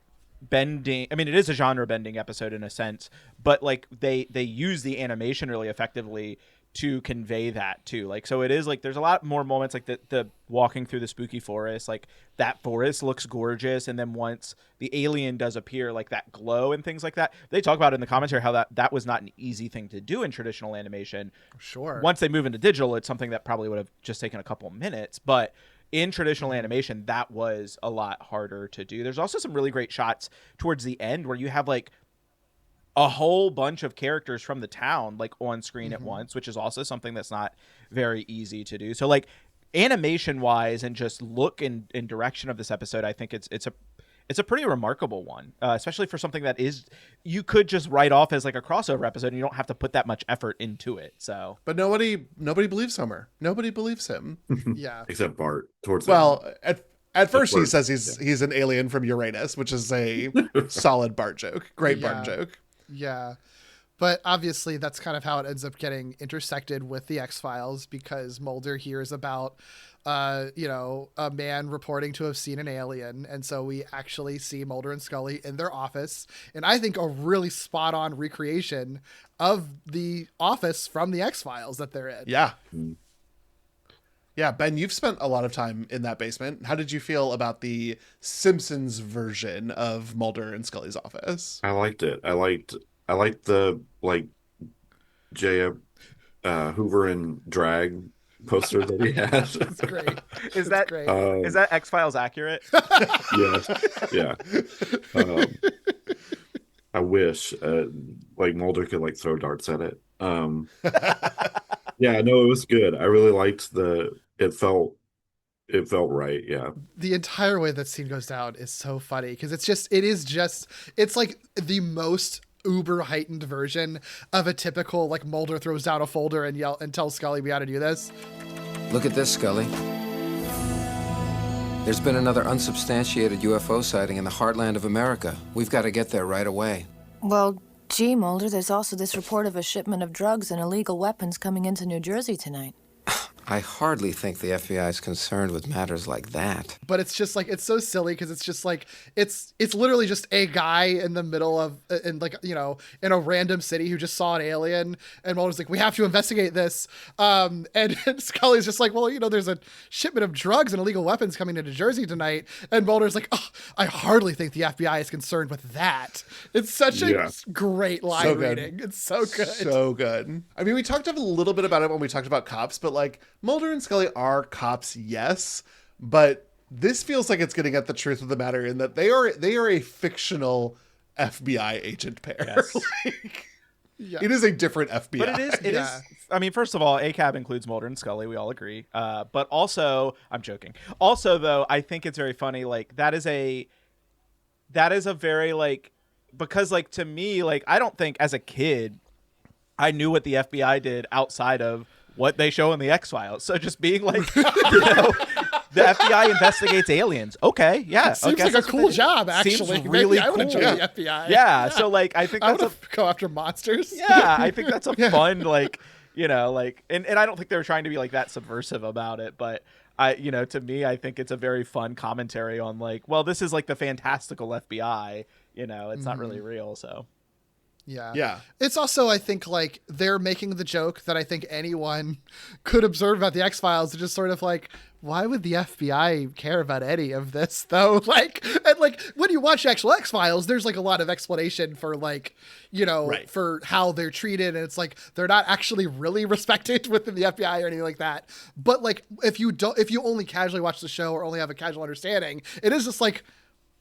bending. I mean, it is a genre bending episode in a sense, but like they use the animation really effectively to convey that too. Like, so it is like there's a lot more moments like the walking through the spooky forest, like that forest looks gorgeous, and then once the alien does appear, like that glow and things like that. They talk about it in the commentary how that was not an easy thing to do in traditional animation. Sure. Once they move into digital, it's something that probably would have just taken a couple minutes, but in traditional animation that was a lot harder to do. There's also some really great shots towards the end where you have like a whole bunch of characters from the town like on screen at once, which is also something that's not very easy to do. So like animation wise and just look and direction of this episode, I think it's a pretty remarkable one, especially for something that is you could just write off as like a crossover episode and you don't have to put that much effort into it. So, but nobody believes Homer. Nobody believes him. Yeah, except Bart. Towards at first he says he's an alien from Uranus, which is a solid Bart joke. Great Bart joke. Yeah. But obviously that's kind of how it ends up getting intersected with the X-Files, because Mulder hears about, a man reporting to have seen an alien. And so we actually see Mulder and Scully in their office. And I think a really spot on recreation of the office from the X-Files that they're in. Yeah. Yeah, Ben, you've spent a lot of time in that basement. How did you feel about the Simpsons version of Mulder and Scully's office? I liked it. I liked the like J. Hoover and drag poster that he had. It's great. Is that X-Files accurate? Yes. Yeah. I wish like Mulder could like throw darts at it. Yeah, no, it was good. I really liked it felt right. Yeah. The entire way that scene goes down is so funny because it's like the most uber heightened version of a typical like Mulder throws down a folder and tells Scully we got to do this. Look at this, Scully. There's been another unsubstantiated UFO sighting in the heartland of America. We've got to get there right away. Well, gee, Mulder, there's also this report of a shipment of drugs and illegal weapons coming into New Jersey tonight. I hardly think the FBI is concerned with matters like that. But it's just like, it's so silly because it's just like, it's literally just a guy in the middle of, in a random city who just saw an alien, and Mulder's like, we have to investigate this. And Scully's just like, well, there's a shipment of drugs and illegal weapons coming into Jersey tonight. And Mulder's like, oh, I hardly think the FBI is concerned with that. It's such a great line reading. It's so good. So good. I mean, we talked a little bit about it when we talked about cops, but like, Mulder and Scully are cops, yes, but this feels like it's getting at the truth of the matter in that they are a fictional FBI agent pair. Yes. It is a different FBI. But it is. I mean, first of all, ACAB includes Mulder and Scully. We all agree. But also, I'm joking. Also, though, I think it's very funny. Like that is a very like, because like to me, like I don't think as a kid I knew what the FBI did outside of what they show in the X-Files. So just being like, the FBI investigates aliens. Okay, yeah. Seems like a cool job, actually. Seems really Maybe I want to cool. join the FBI. Yeah, so like I think I that's want to go after monsters. Yeah, I think that's a fun like, and I don't think they were trying to be like that subversive about it, but to me, I think it's a very fun commentary on like, well, this is like the fantastical FBI, it's not really real. So. Yeah. It's also, I think, like, they're making the joke that I think anyone could observe about the X-Files, just sort of like, why would the FBI care about any of this, though? Like, and like, when you watch actual X-Files, there's like a lot of explanation for like, for how they're treated. And it's like, they're not actually really respected within the FBI or anything like that. But like, if you only casually watch the show or only have a casual understanding, it is just like,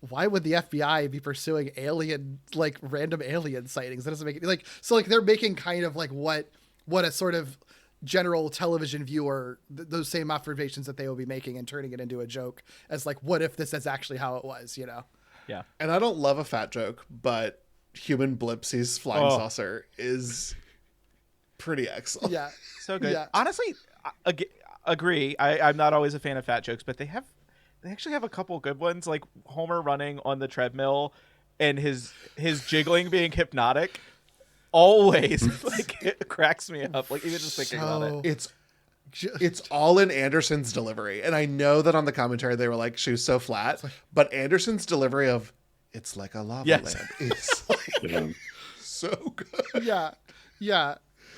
why would the FBI be pursuing random alien sightings? That doesn't make it like, so like they're making kind of like what a sort of general television viewer, those same observations that they will be making and turning it into a joke as like, what if this is actually how it was, Yeah. And I don't love a fat joke, but human Blipsy's flying saucer is pretty excellent. Yeah. So good. Yeah. Honestly, agree. I'm not always a fan of fat jokes, but they actually have a couple good ones, like Homer running on the treadmill and his jiggling being hypnotic. Always like it cracks me up. Like even just thinking about it. It's all in Anderson's delivery. And I know that on the commentary they were like, she was so flat, but Anderson's delivery of it's like a lava lamp is like so good. Yeah. Yeah.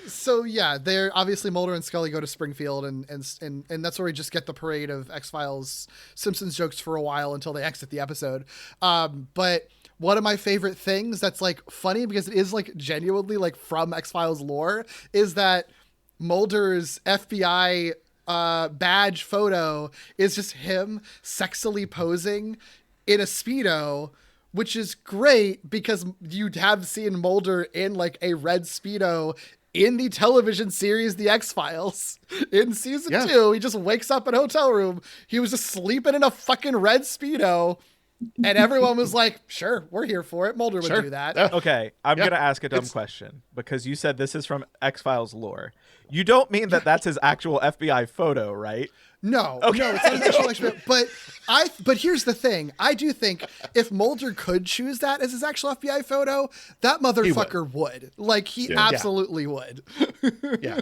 So yeah, they're obviously Mulder and Scully go to Springfield and that's where we just get the parade of X-Files Simpsons jokes for a while until they exit the episode. But one of my favorite things that's like funny because it is like genuinely like from X-Files lore is that Mulder's FBI badge photo is just him sexily posing in a Speedo, which is great because you have seen Mulder in like a red Speedo in the television series The X-Files. In season 2, he just wakes up in a hotel room. He was just sleeping in a fucking red Speedo. And everyone was like, sure, we're here for it. Mulder would do that. Yeah. Okay, I'm going to ask a dumb question because you said this is from X-Files lore. You don't mean that that's his actual FBI photo, right? No, it's not an actual experience. But here's the thing. I do think if Mulder could choose that as his actual FBI photo, that motherfucker would. Like, he absolutely would. Yeah.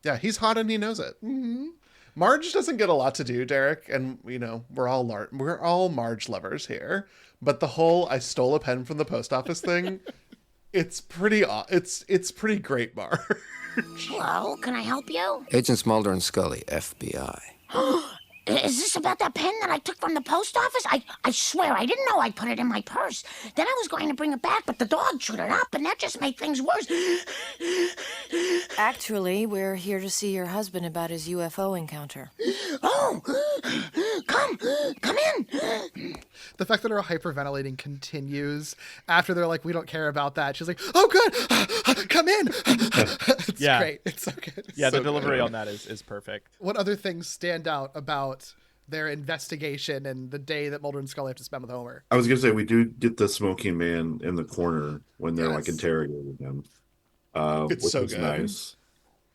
Yeah, he's hot and he knows it. Mm-hmm. Marge doesn't get a lot to do, Derek, and we're all Marge lovers here. But the whole "I stole a pen from the post office" thing, it's pretty great, Marge. Hello, can I help you? Agents Mulder and Scully, FBI. Is this about that pen that I took from the post office? I swear, I didn't know I put it in my purse. Then I was going to bring it back, but the dog chewed it up, and that just made things worse. Actually, we're here to see your husband about his UFO encounter. Oh, come in. The fact that her hyperventilating continues after they're like, we don't care about that. She's like, oh, good. Come in. It's great. It's so good. Yeah, so the delivery good. on that is perfect. What other things stand out about their investigation and the day that Mulder and Scully have to spend with Homer? I was gonna say we do get the smoking man in the corner when they're like interrogating him, It's which so is good. nice.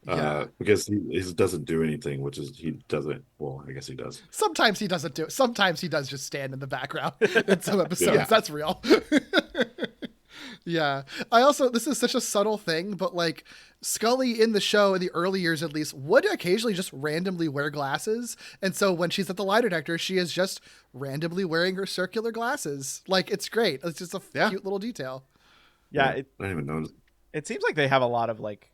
Yeah. Because he doesn't do anything, which is he doesn't. Well, I guess he does. Sometimes he doesn't do it. Sometimes he does just stand in the background in some episodes. Yeah. That's real. Yeah. This is such a subtle thing, but like Scully in the show, in the early years at least, would occasionally just randomly wear glasses. And so when she's at the lie detector, she is just randomly wearing her circular glasses. Like, it's great. It's just a cute little detail. Yeah. I didn't even notice. It seems like they have a lot of like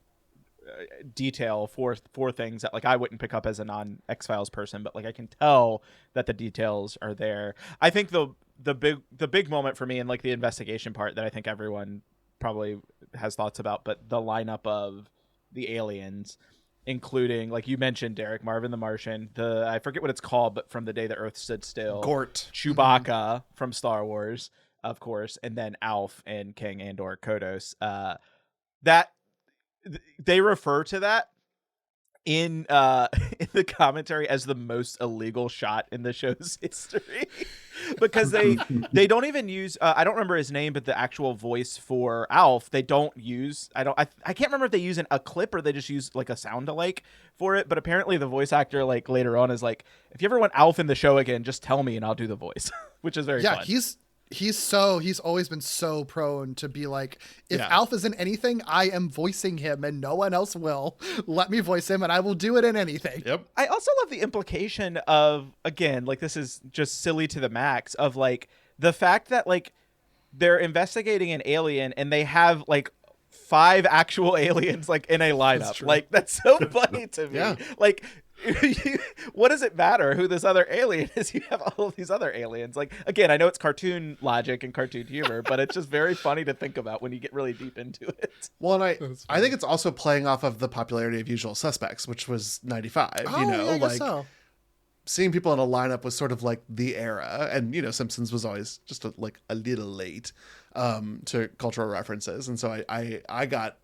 detail for things that like I wouldn't pick up as a non X-Files person, but like I can tell that the details are there. I think the big moment for me and like the investigation part that I think everyone probably has thoughts about, but the lineup of the aliens, including, like you mentioned, Derek, Marvin the Martian, I forget what it's called, but from the day the Earth stood still, Gort, Chewbacca from Star Wars, of course, and then Alf and King Andor Kodos. That they refer to that in the commentary as the most illegal shot in the show's history. Because they don't even use I don't remember his name, but the actual voice for Alf, they don't use I can't remember if they use a clip or they just use like a sound alike for it, but apparently the voice actor like later on is like, if you ever want Alf in the show again, just tell me and I'll do the voice. Which is very fun. he's always been so prone to be like, if Yeah. Alf is in anything, I am voicing him and no one else will. Let me voice him and I will do it in anything. Yep. I also love the implication of, again, like this is just silly to the max, of like the fact that like they're investigating an alien and they have like 5 actual aliens like in a lineup. Like that's so funny to me. Yeah. Like what does it matter who this other alien is? You have all of these other aliens. Like, again, I know it's cartoon logic and cartoon humor, but it's just very funny to think about when you get really deep into it. Well, and I think it's also playing off of the popularity of Usual Suspects, which was 95, you know, yeah, I guess like so. seeing people in a lineup was sort of like the era. And, you know, Simpsons was always just a little late to cultural references. And so I got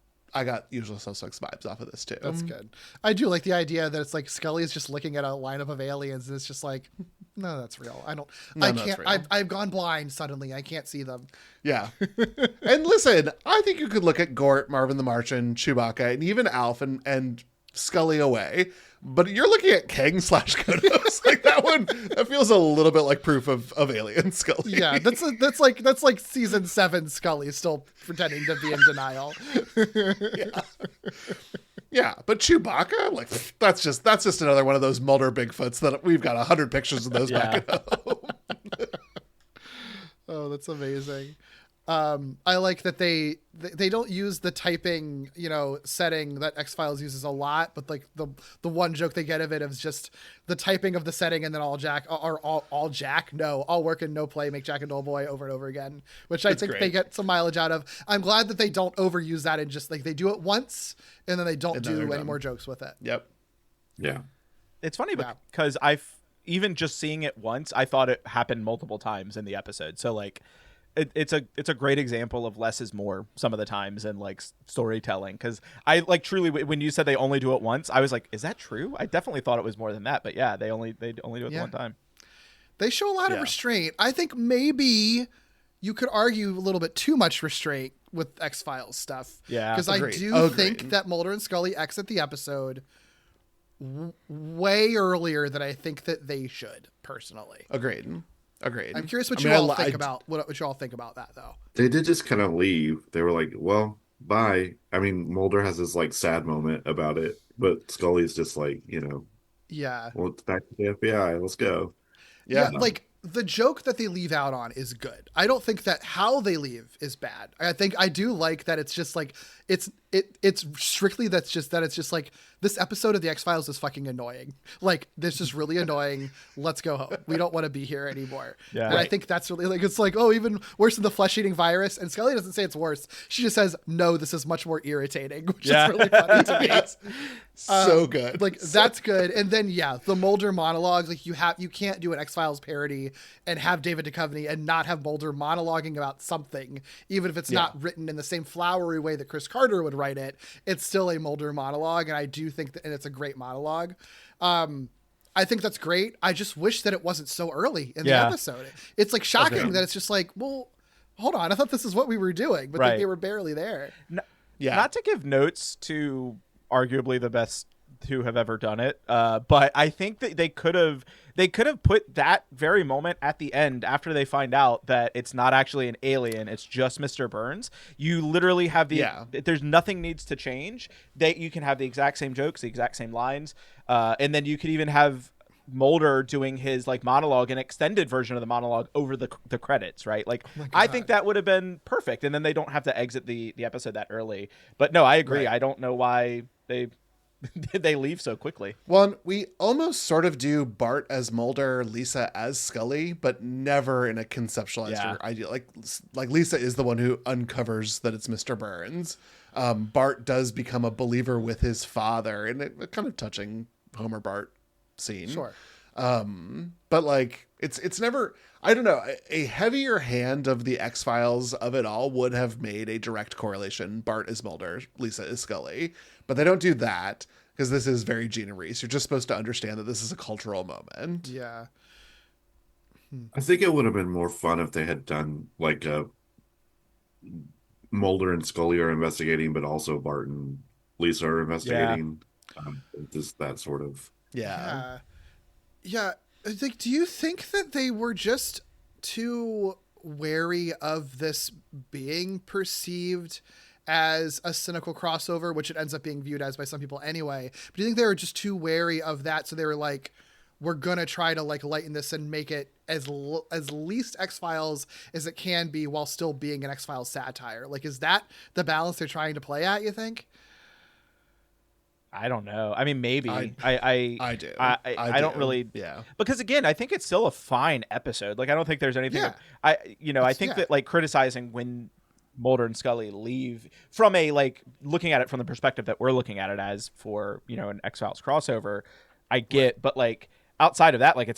Usual Suspects vibes off of this too. That's good. I do like the idea that it's like Scully is just looking at a lineup of aliens and it's just like, no, that's real. I That's can't, real. I've gone blind suddenly. I can't see them. Yeah. And listen, I think you could look at Gort, Marvin the Martian, Chewbacca, and even Alf and Scully away. But you're looking at Kang/Kodos. Like that feels a little bit like proof of alien Scully. Yeah, that's like season 7 Scully still pretending to be in denial. Yeah, but Chewbacca, like that's just another one of those Mulder Bigfoots that we've got 100 pictures of those back at home. Oh, that's amazing. I like that they don't use the typing, you know, setting that X-Files uses a lot, but like the one joke they get of it is just the typing of the setting and then all work and no play make Jack a dull boy over and over again, which I think they get some mileage out of. I'm glad that they don't overuse that and just like they do it once and then they don't do any more jokes with it. Yep. Yeah. It's funny because even just seeing it once, I thought it happened multiple times in the episode. So like it's a great example of less is more some of the times in like storytelling. Because I like truly when you said they only do it once, I was like, is that true? I definitely thought it was more than that. But yeah, they only do it the one time. They show a lot of restraint. I think maybe you could argue a little bit too much restraint with X-Files stuff. Yeah, because I do think that Mulder and Scully exit the episode way earlier than I think that they should, personally. Agreed. I'm curious what you all think about what you all think about that, though. They did just kind of leave. They were like, well, bye. I mean, Mulder has this like sad moment about it, but Scully's just like, you know, well, it's back to the FBI. Let's go. Yeah, like the joke that they leave out on is good. I don't think that how they leave is bad. I do like that it's just like it's strictly it's just like this episode of the X-Files is fucking annoying. Like this is really annoying. Let's go home. We don't want to be here anymore. Yeah. And I think that's really like it's like, oh, even worse than the flesh-eating virus. And Scully doesn't say it's worse. She just says, no, this is much more irritating, which is really funny to me. So good. Like that's good. And then the Mulder monologues, like you can't do an X-Files parody and have David Duchovny and not have Mulder monologuing about something, even if it's not written in the same flowery way that Chris Carter would write it. It's still a Mulder monologue, and I do think that, and it's a great monologue. I think that's great. I just wish that it wasn't so early in the episode. It's like shocking that it's just like, well, hold on, I thought this is what we were doing, but they were barely there. Not to give notes to arguably the best who have ever done it, but I think that they could have put that very moment at the end after they find out that it's not actually an alien, it's just Mr. Burns. You literally have there's nothing needs to change. You can have the exact same jokes, the exact same lines, and then you could even have Mulder doing his like monologue, an extended version of the monologue over the credits, right? Like I think that would have been perfect, and then they don't have to exit the episode that early. But no, I agree. I don't know why they leave so quickly. Well, we almost sort of do Bart as Mulder, Lisa as Scully, but never in a conceptualized or ideal. Like Lisa is the one who uncovers that it's Mr. Burns. Bart does become a believer with his father in a kind of touching Homer Bart scene. Sure. But like it's never, I don't know, a heavier hand of the X-Files of it all would have made a direct correlation. Bart is Mulder, Lisa is Scully, but they don't do that because this is very Gina Reese. You're just supposed to understand that this is a cultural moment. Yeah. I think it would have been more fun if they had done like a Mulder and Scully are investigating, but also Bart and Lisa are investigating. Just that sort of. Yeah. Like, do you think that they were just too wary of this being perceived as a cynical crossover, which it ends up being viewed as by some people anyway. But do you think they were just too wary of that? So they were like, we're going to try to like lighten this and make it as least X-Files as it can be while still being an X-Files satire. Like, is that the balance they're trying to play at, you think? I don't know. I mean, maybe. I do. I don't really. Yeah. Because again, I think it's still a fine episode. Like, I don't think there's anything. Yeah. I think that like criticizing when Mulder and Scully leave from a like looking at it from the perspective that we're looking at it as for, you know, an X-Files crossover, I get, but like outside of that, like I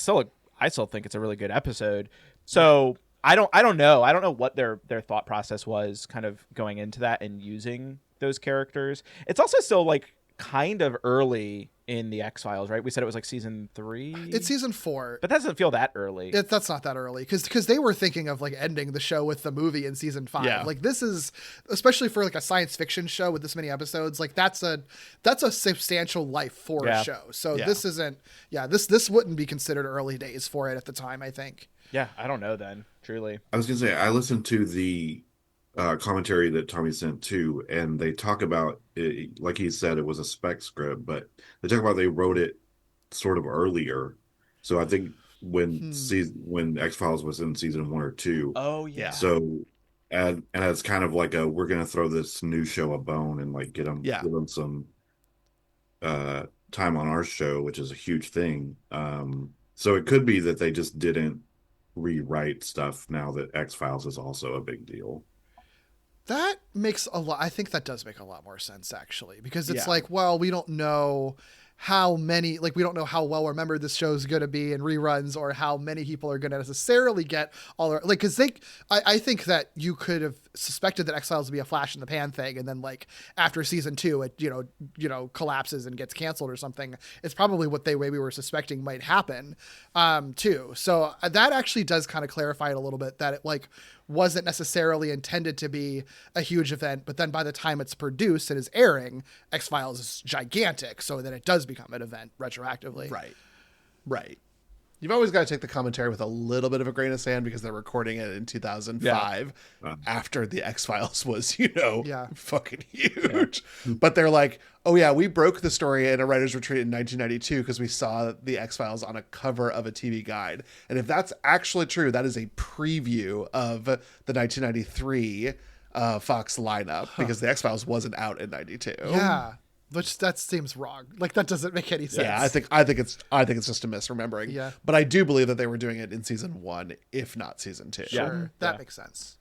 still think it's a really good episode. So I don't know. I don't know what their thought process was kind of going into that and using those characters. It's also still like kind of early in the X-Files, right? We said it was like season 3. It's season 4. But that doesn't feel that early. That's not that early because they were thinking of like ending the show with the movie in season 5. Yeah. Like this is, especially for like a science fiction show with this many episodes, like that's a substantial life for a show. So this isn't, this wouldn't be considered early days for it at the time, I think. Yeah, I don't know then, truly. I was gonna say I listened to the commentary that Tommy sent too, and they talk about it, like he said, it was a spec script, but they talk about they wrote it sort of earlier. So I think when when X-Files was in season 1 or 2. Oh yeah. So and it's kind of like we're gonna throw this new show a bone and like give them some time on our show, which is a huge thing. So it could be that they just didn't rewrite stuff now that X-Files is also a big deal. That makes a lot. I think that does make a lot more sense actually, because it's like, well, we don't know how many, like, we don't know how well remembered this show is going to be in reruns or how many people are going to necessarily get all their, like, cause I think that you could have suspected that X-Files would be a flash in the pan thing. And then like after season 2, it, you know, collapses and gets canceled or something. It's probably what we were suspecting might happen, too. So that actually does kind of clarify it a little bit, that it like wasn't necessarily intended to be a huge event, but then by the time it's produced and is airing, X-Files is gigantic, so that it does become an event retroactively. Right. You've always got to take the commentary with a little bit of a grain of sand because they're recording it in 2005 after the X-Files was, fucking huge. Yeah. But they're like, oh yeah, we broke the story in a writer's retreat in 1992 because we saw the X-Files on a cover of a TV guide. And if that's actually true, that is a preview of the 1993 Fox lineup because the X-Files wasn't out in 92. Yeah. Which that seems wrong. Like that doesn't make any sense. Yeah, I think it's just a misremembering. Yeah. But I do believe that they were doing it in season 1, if not season 2. Sure. That makes sense.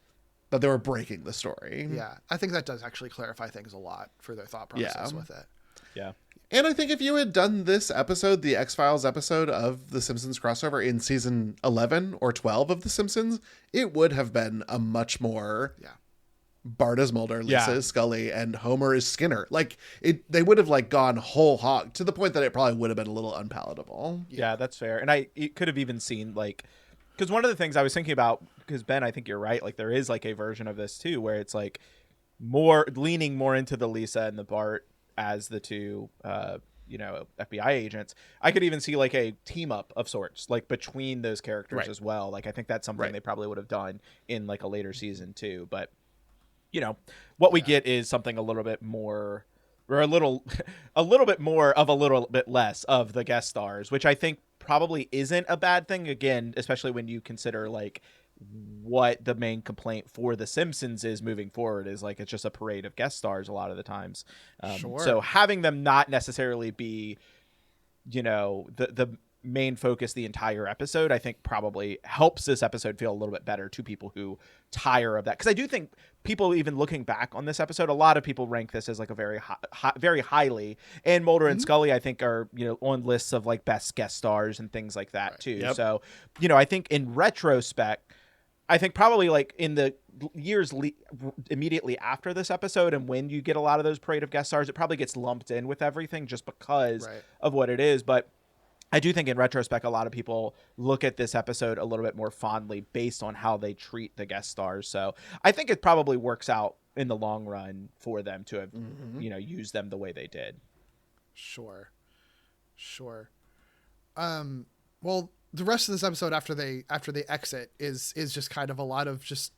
That they were breaking the story. Yeah. I think that does actually clarify things a lot for their thought process with it. Yeah. And I think if you had done this episode, the X-Files episode of The Simpsons crossover in season 11 or 12 of The Simpsons, it would have been a much more Bart is Mulder, Lisa is Scully, and Homer is Skinner. Like they would have like gone whole hog to the point that it probably would have been a little unpalatable. Yeah, that's fair. And it could have even seen like, because one of the things I was thinking about, because Ben, I think you're right. Like there is like a version of this too, where it's like leaning more into the Lisa and the Bart as the two, FBI agents. I could even see like a team up of sorts, like between those characters as well. Like I think that's something they probably would have done in like a later season too, but. What we get is something a little bit more, or a little bit more of a little bit less of the guest stars, which I think probably isn't a bad thing. Again, especially when you consider like what the main complaint for The Simpsons is moving forward is like, it's just a parade of guest stars a lot of the times. So having them not necessarily be, the main focus the entire episode, I think probably helps this episode feel a little bit better to people who tire of that. Because I do think people, even looking back on this episode, a lot of people rank this as like a very very highly, and Mulder and Scully I think are on lists of like best guest stars and things like that too. Yep. So I think in retrospect, I think probably like in the years immediately after this episode, and when you get a lot of those parade of guest stars, it probably gets lumped in with everything just because of what it is. But I do think in retrospect, a lot of people look at this episode a little bit more fondly based on how they treat the guest stars. So I think it probably works out in the long run for them to have, used them the way they did. Sure. Well, the rest of this episode after they exit is just kind of a lot of just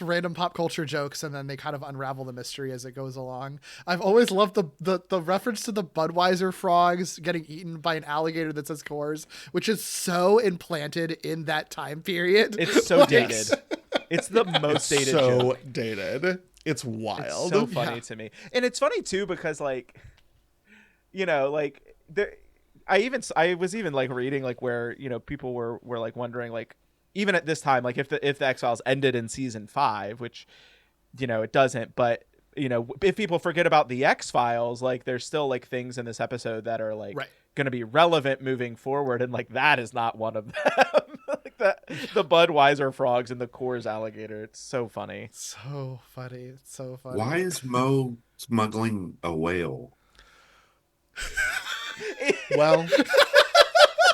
random pop culture jokes, and then they kind of unravel the mystery as it goes along. I've always loved the reference to the Budweiser frogs getting eaten by an alligator that says Coors, which is so implanted in that time period. It's so dated. It's the most dated so joke. dated. It's wild. It's so funny to me. And it's funny too because like, you know, like I was even like reading like where, you know, people were like wondering like, even at this time, like if the X-Files ended in season 5, which, you know, it doesn't, but you know, if people forget about the X-Files, like there's still like things in this episode that are like going to be relevant moving forward. And like, that is not one of them. Like the Budweiser frogs and the Coors alligator. It's so funny. So funny. It's so funny. Why is Mo smuggling a whale? Well,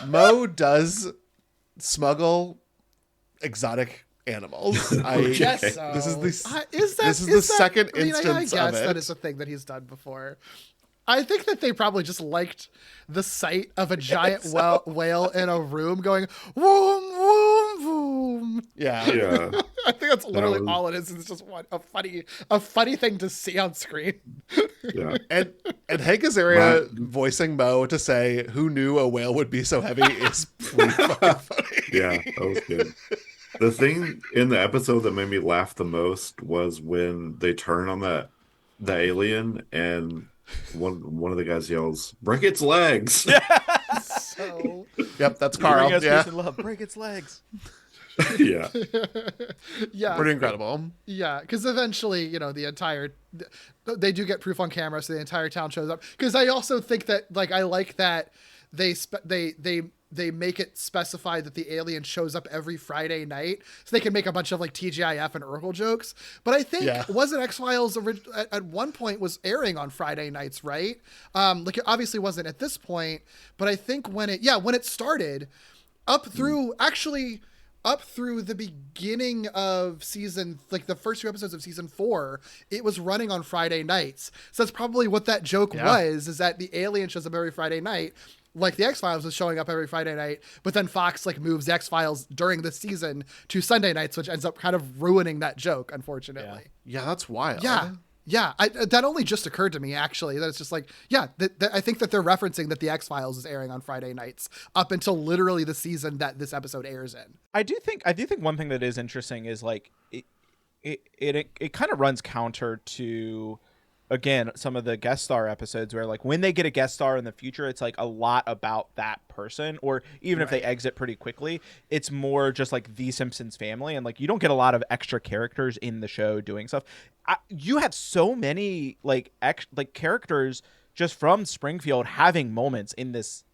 Mo does smuggle exotic animals. Yes, so. This is this the second instance I guess of it. that is a thing that he's done before. I think that they probably just liked the sight of a giant whale in a room going woom woom woom. Yeah. I think that's literally all it is. It's just a funny thing to see on screen. Yeah. And Hank Azaria voicing Mo to say, "Who knew a whale would be so heavy?" is pretty fucking funny. Yeah, that was good. The thing in the episode that made me laugh the most was when they turn on the alien and one of the guys yells, "Break its legs!" So, yep, that's Carl. Bring us Yeah, peace and love. Break its legs. Yeah. yeah, pretty incredible. Yeah, because eventually, you know, they do get proof on camera, so the entire town shows up. Because I also think that, like, I like that they make it specify that the alien shows up every Friday night, so they can make a bunch of like TGIF and Urkel jokes. But I think wasn't X-Files at one point was airing on Friday nights, right? Like it obviously wasn't at this point, but I think when it started, up through the beginning of season, like the first 2 episodes of season 4, it was running on Friday nights. So that's probably what that joke was, is that the alien shows up every Friday night. Like the X-Files was showing up every Friday night, but then Fox like moves the X-Files during the season to Sunday nights, which ends up kind of ruining that joke, unfortunately. Yeah, that's wild. Yeah. That only just occurred to me, actually, that it's just like, I think that they're referencing that the X-Files is airing on Friday nights up until literally the season that this episode airs in. I do think one thing that is interesting is like it kind of runs counter to, again, some of the guest star episodes where like when they get a guest star in the future, it's like a lot about that person, or even if they exit pretty quickly, it's more just like the Simpsons family, and like you don't get a lot of extra characters in the show doing stuff. You have so many like characters just from Springfield having moments in this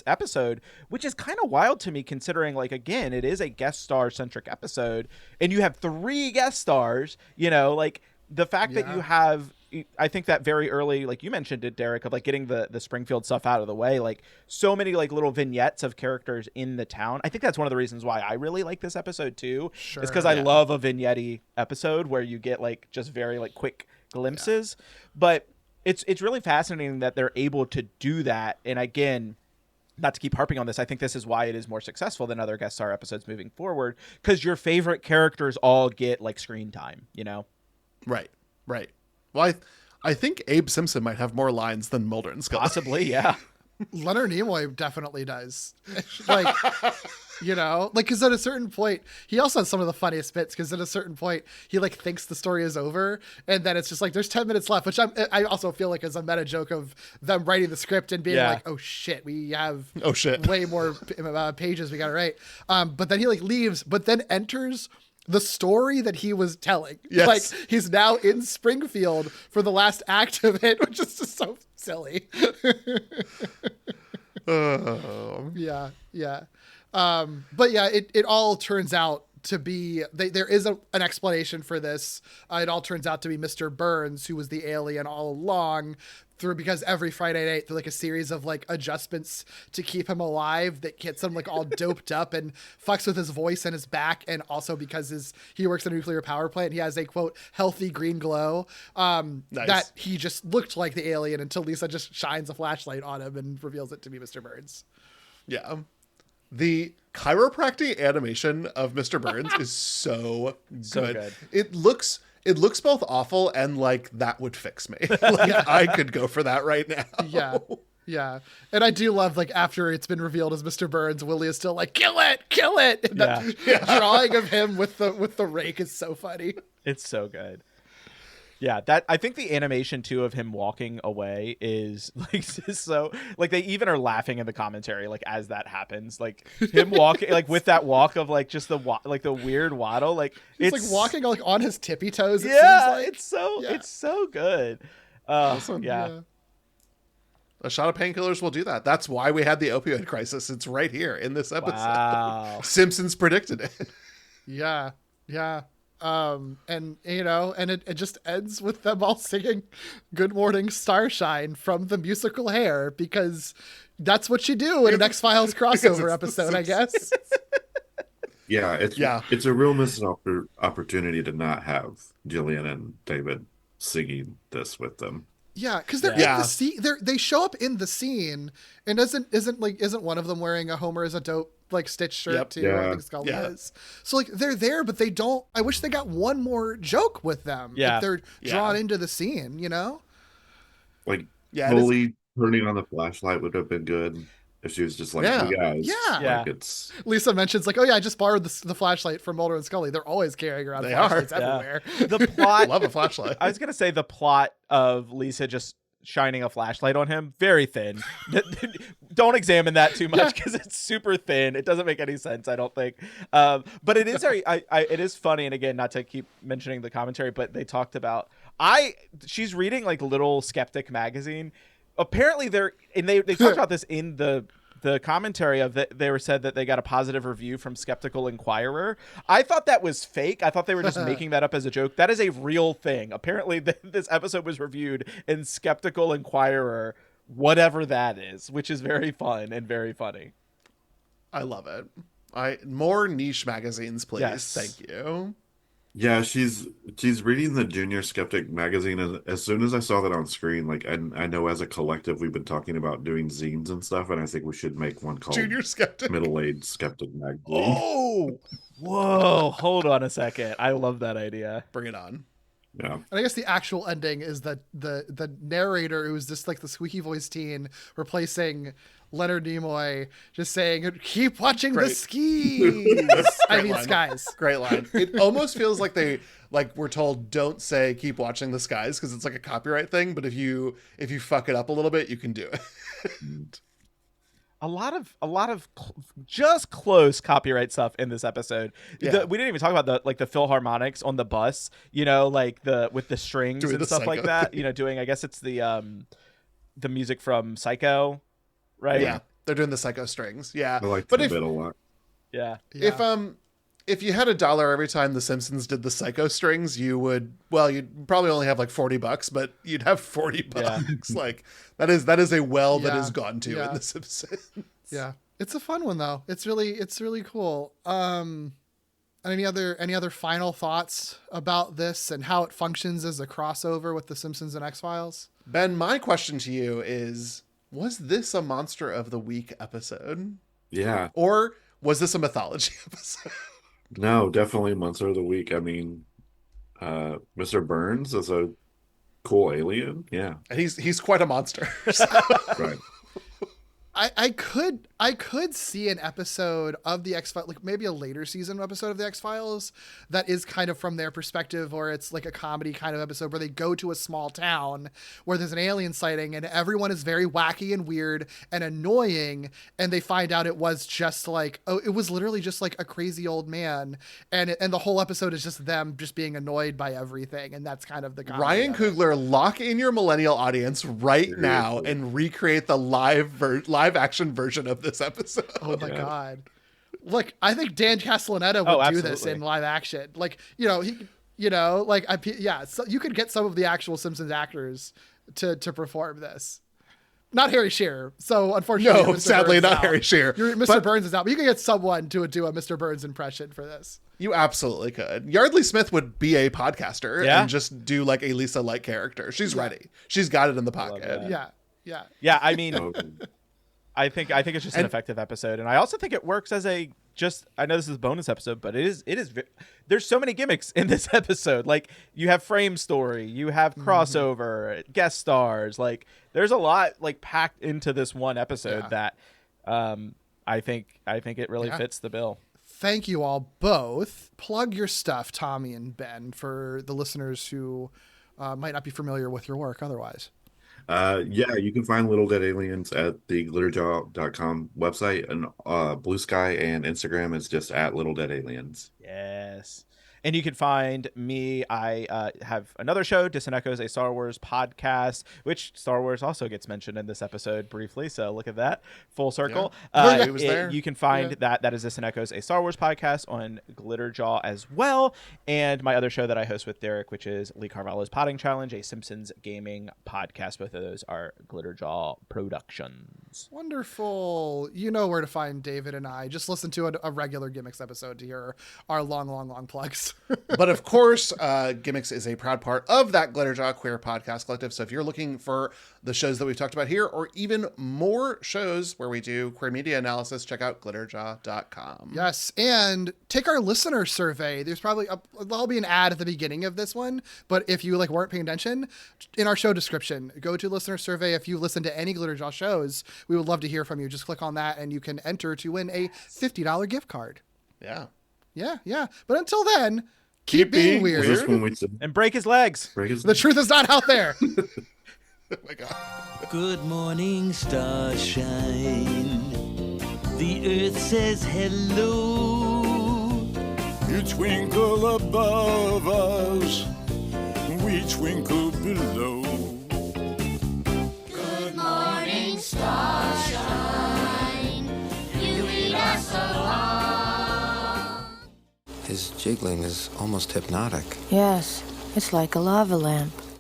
episode, which is kind of wild to me, considering like, again, it is a guest star centric episode and you have 3 guest stars, you know, like the fact that you have, I think that very early, like you mentioned it, Derek, of like getting the Springfield stuff out of the way, like so many like little vignettes of characters in the town. I think that's one of the reasons why I really like this episode too. Sure, it's because I love a vignette episode where you get like just very like quick glimpses, but it's really fascinating that they're able to do that. And again, not to keep harping on this, I think this is why it is more successful than other guest star episodes moving forward, because your favorite characters all get like screen time, you know? Right. Well, I think Abe Simpson might have more lines than Mulder and Scully. Possibly, yeah. Leonard Nimoy definitely does. Like, you know, like, because at a certain point, he also has some of the funniest bits, because at a certain point, he like thinks the story is over, and then it's just like, there's 10 minutes left, which I also feel like is a meta joke of them writing the script and being like, oh shit, we have way more pages we gotta write. But then he like leaves, but then enters the story that he was telling. Yes. Like, he's now in Springfield for the last act of it, which is just so silly. Yeah. But yeah, it all turns out to be, there is an explanation for this. It all turns out to be Mr. Burns, who was the alien all along, because every Friday night, through like a series of like adjustments to keep him alive that gets him like all doped up and fucks with his voice and his back. And also because he works at a nuclear power plant, he has a quote healthy green glow, that he just looked like the alien until Lisa just shines a flashlight on him and reveals it to be Mr. Burns. Yeah. The chiropractic animation of Mr. Burns is so good. So good. It looks both awful and like that would fix me. Like I could go for that right now. Yeah. Yeah. And I do love, like, after it's been revealed as Mr. Burns, Willie is still like, kill it. And that drawing of him with the rake is so funny. It's so good. Yeah, that I think the animation too of him walking away is like so like they even are laughing in the commentary like as that happens, like him walking like with that walk of like just the weird waddle, like it's like walking like on his tippy toes. Yeah, like. it's so good. Awesome. Yeah. A shot of painkillers will do that. That's why we had the opioid crisis. It's right here in this episode. Wow. Simpsons predicted it. Yeah. And you know, and it just ends with them all singing Good Morning Starshine from the musical Hair, because that's what you do in an X-Files crossover episode, I guess. Yeah, it's a real missed opportunity to not have Jillian and David singing this with them. Yeah, because they're in the scene. They show up in the scene, and isn't one of them wearing a Homer is a dope like Stitch shirt too? Yeah. I think Scully is. So like they're there, but they don't. I wish they got one more joke with them. Yeah, if they're drawn into the scene, you know. Like fully turning on the flashlight would have been good if she was just like, "Hey guys, like it's." Lisa mentions like, "Oh yeah, I just borrowed the flashlight from Mulder and Scully. They're always carrying around flashlights everywhere." The plot. Love a flashlight. I was gonna say the plot of Lisa just shining a flashlight on him, very thin. Don't examine that too much because it's super thin. It doesn't make any sense, I don't think. But it is very. It is funny, and again, not to keep mentioning the commentary, but they talked about she's reading like Little Skeptic magazine. Apparently they talked about this in the commentary of that. They were said that they got a positive review from Skeptical Inquirer. I thought that was fake. I thought they were just making that up as a joke. That is a real thing. Apparently this episode was reviewed in Skeptical Inquirer, whatever that is, which is very fun and very funny. I love it. More niche magazines, please. Yes. Thank you. Yeah, she's reading the Junior Skeptic magazine, and as soon as I saw that on screen, like I know as a collective we've been talking about doing zines and stuff, and I think we should make one called Junior Skeptic, Middle-Aged Skeptic magazine. Oh, whoa! Hold on a second. I love that idea. Bring it on. Yeah. And I guess the actual ending is that the narrator, who's just like the squeaky voice teen, replacing Leonard Nimoy, just saying, "Keep watching the skis." Skies. Great line. It almost feels like we're told don't say "keep watching the skies" because it's like a copyright thing. But if you fuck it up a little bit, you can do it. A lot of just close copyright stuff in this episode. Yeah. We didn't even talk about the Philharmonics on the bus, you know, like with the strings Doing and the stuff like Psycho that, thing. you know, doing, I guess it's the music from Psycho, right? Yeah. They're doing the Psycho strings. Yeah. I like but the bit a lot. Yeah. If you had $1 every time the Simpsons did the Psycho strings, you'd probably only have like $40, but you'd have $40. Yeah. Like that is a well that is gone to in the Simpsons. Yeah. It's a fun one though. It's really cool. Any other final thoughts about this and how it functions as a crossover with the Simpsons and X-Files? Ben, my question to you is, was this a Monster of the Week episode? Yeah. Or was this a mythology episode? No, definitely Monster of the Week. I mean, Mr. Burns is a cool alien. Yeah. And he's quite a monster. Right. I could see an episode of the X-Files, like maybe a later season episode of the X-Files that is kind of from their perspective, or it's like a comedy kind of episode where they go to a small town where there's an alien sighting and everyone is very wacky and weird and annoying, and they find out it was just like, it was literally just like a crazy old man, and the whole episode is just them just being annoyed by everything, and that's kind of the comedy. Ryan Coogler, lock in your millennial audience right now and recreate the live action version of this episode. Oh my God. Look, I think Dan Castellaneta would do this in live action. Like, so you could get some of the actual Simpsons actors to perform this. Not Harry Shearer. So unfortunately, no, sadly not Harry Shearer. Mr. Burns is out, but you can get someone to do a Mr. Burns impression for this. You absolutely could. Yardley Smith would be a podcaster and just do like a Lisa-like character. She's ready. She's got it in the pocket. Yeah. Yeah. I mean, I think it's just an effective episode, and I also think it works as a I know this is a bonus episode, but there's so many gimmicks in this episode. Like, you have frame story, you have crossover, guest stars. Like, there's a lot like packed into this one episode that I think it really fits the bill. Thank you all both. Plug your stuff, Tommy and Ben, for the listeners who might not be familiar with your work otherwise. You can find Little Dead Aliens at the glitterjaw.com website, and Blue Sky and Instagram is just at Little Dead Aliens. Yes. And you can find me. I have another show, Distant Echoes, a Star Wars podcast, which Star Wars also gets mentioned in this episode briefly. So look at that. Full circle. Yeah. He was there. You can find that is Distant Echoes, a Star Wars podcast on Glitterjaw as well. And my other show that I host with Derek, which is Lee Carvalho's Potting Challenge, a Simpsons gaming podcast. Both of those are Glitterjaw Productions. Wonderful. You know where to find David and I. Just listen to a regular Gimmicks episode to hear our long plugs. But of course, Gimmicks is a proud part of that Glitterjaw Queer Podcast Collective. So if you're looking for the shows that we've talked about here, or even more shows where we do queer media analysis, check out glitterjaw.com. Yes, and take our listener survey. There's probably there'll be an ad at the beginning of this one, but if you weren't paying attention, in our show description, go to listener survey. If you listen to any Glitterjaw shows, we would love to hear from you. Just click on that, and you can enter to win a $50 gift card. Yeah. Yeah. But until then, keep being weird. And break his legs. The truth is not out there. Oh my God. Good morning, starshine. The earth says hello. You twinkle above us, we twinkle below. Good morning, starshine. You lead us along. His jiggling is almost hypnotic. Yes, it's like a lava lamp.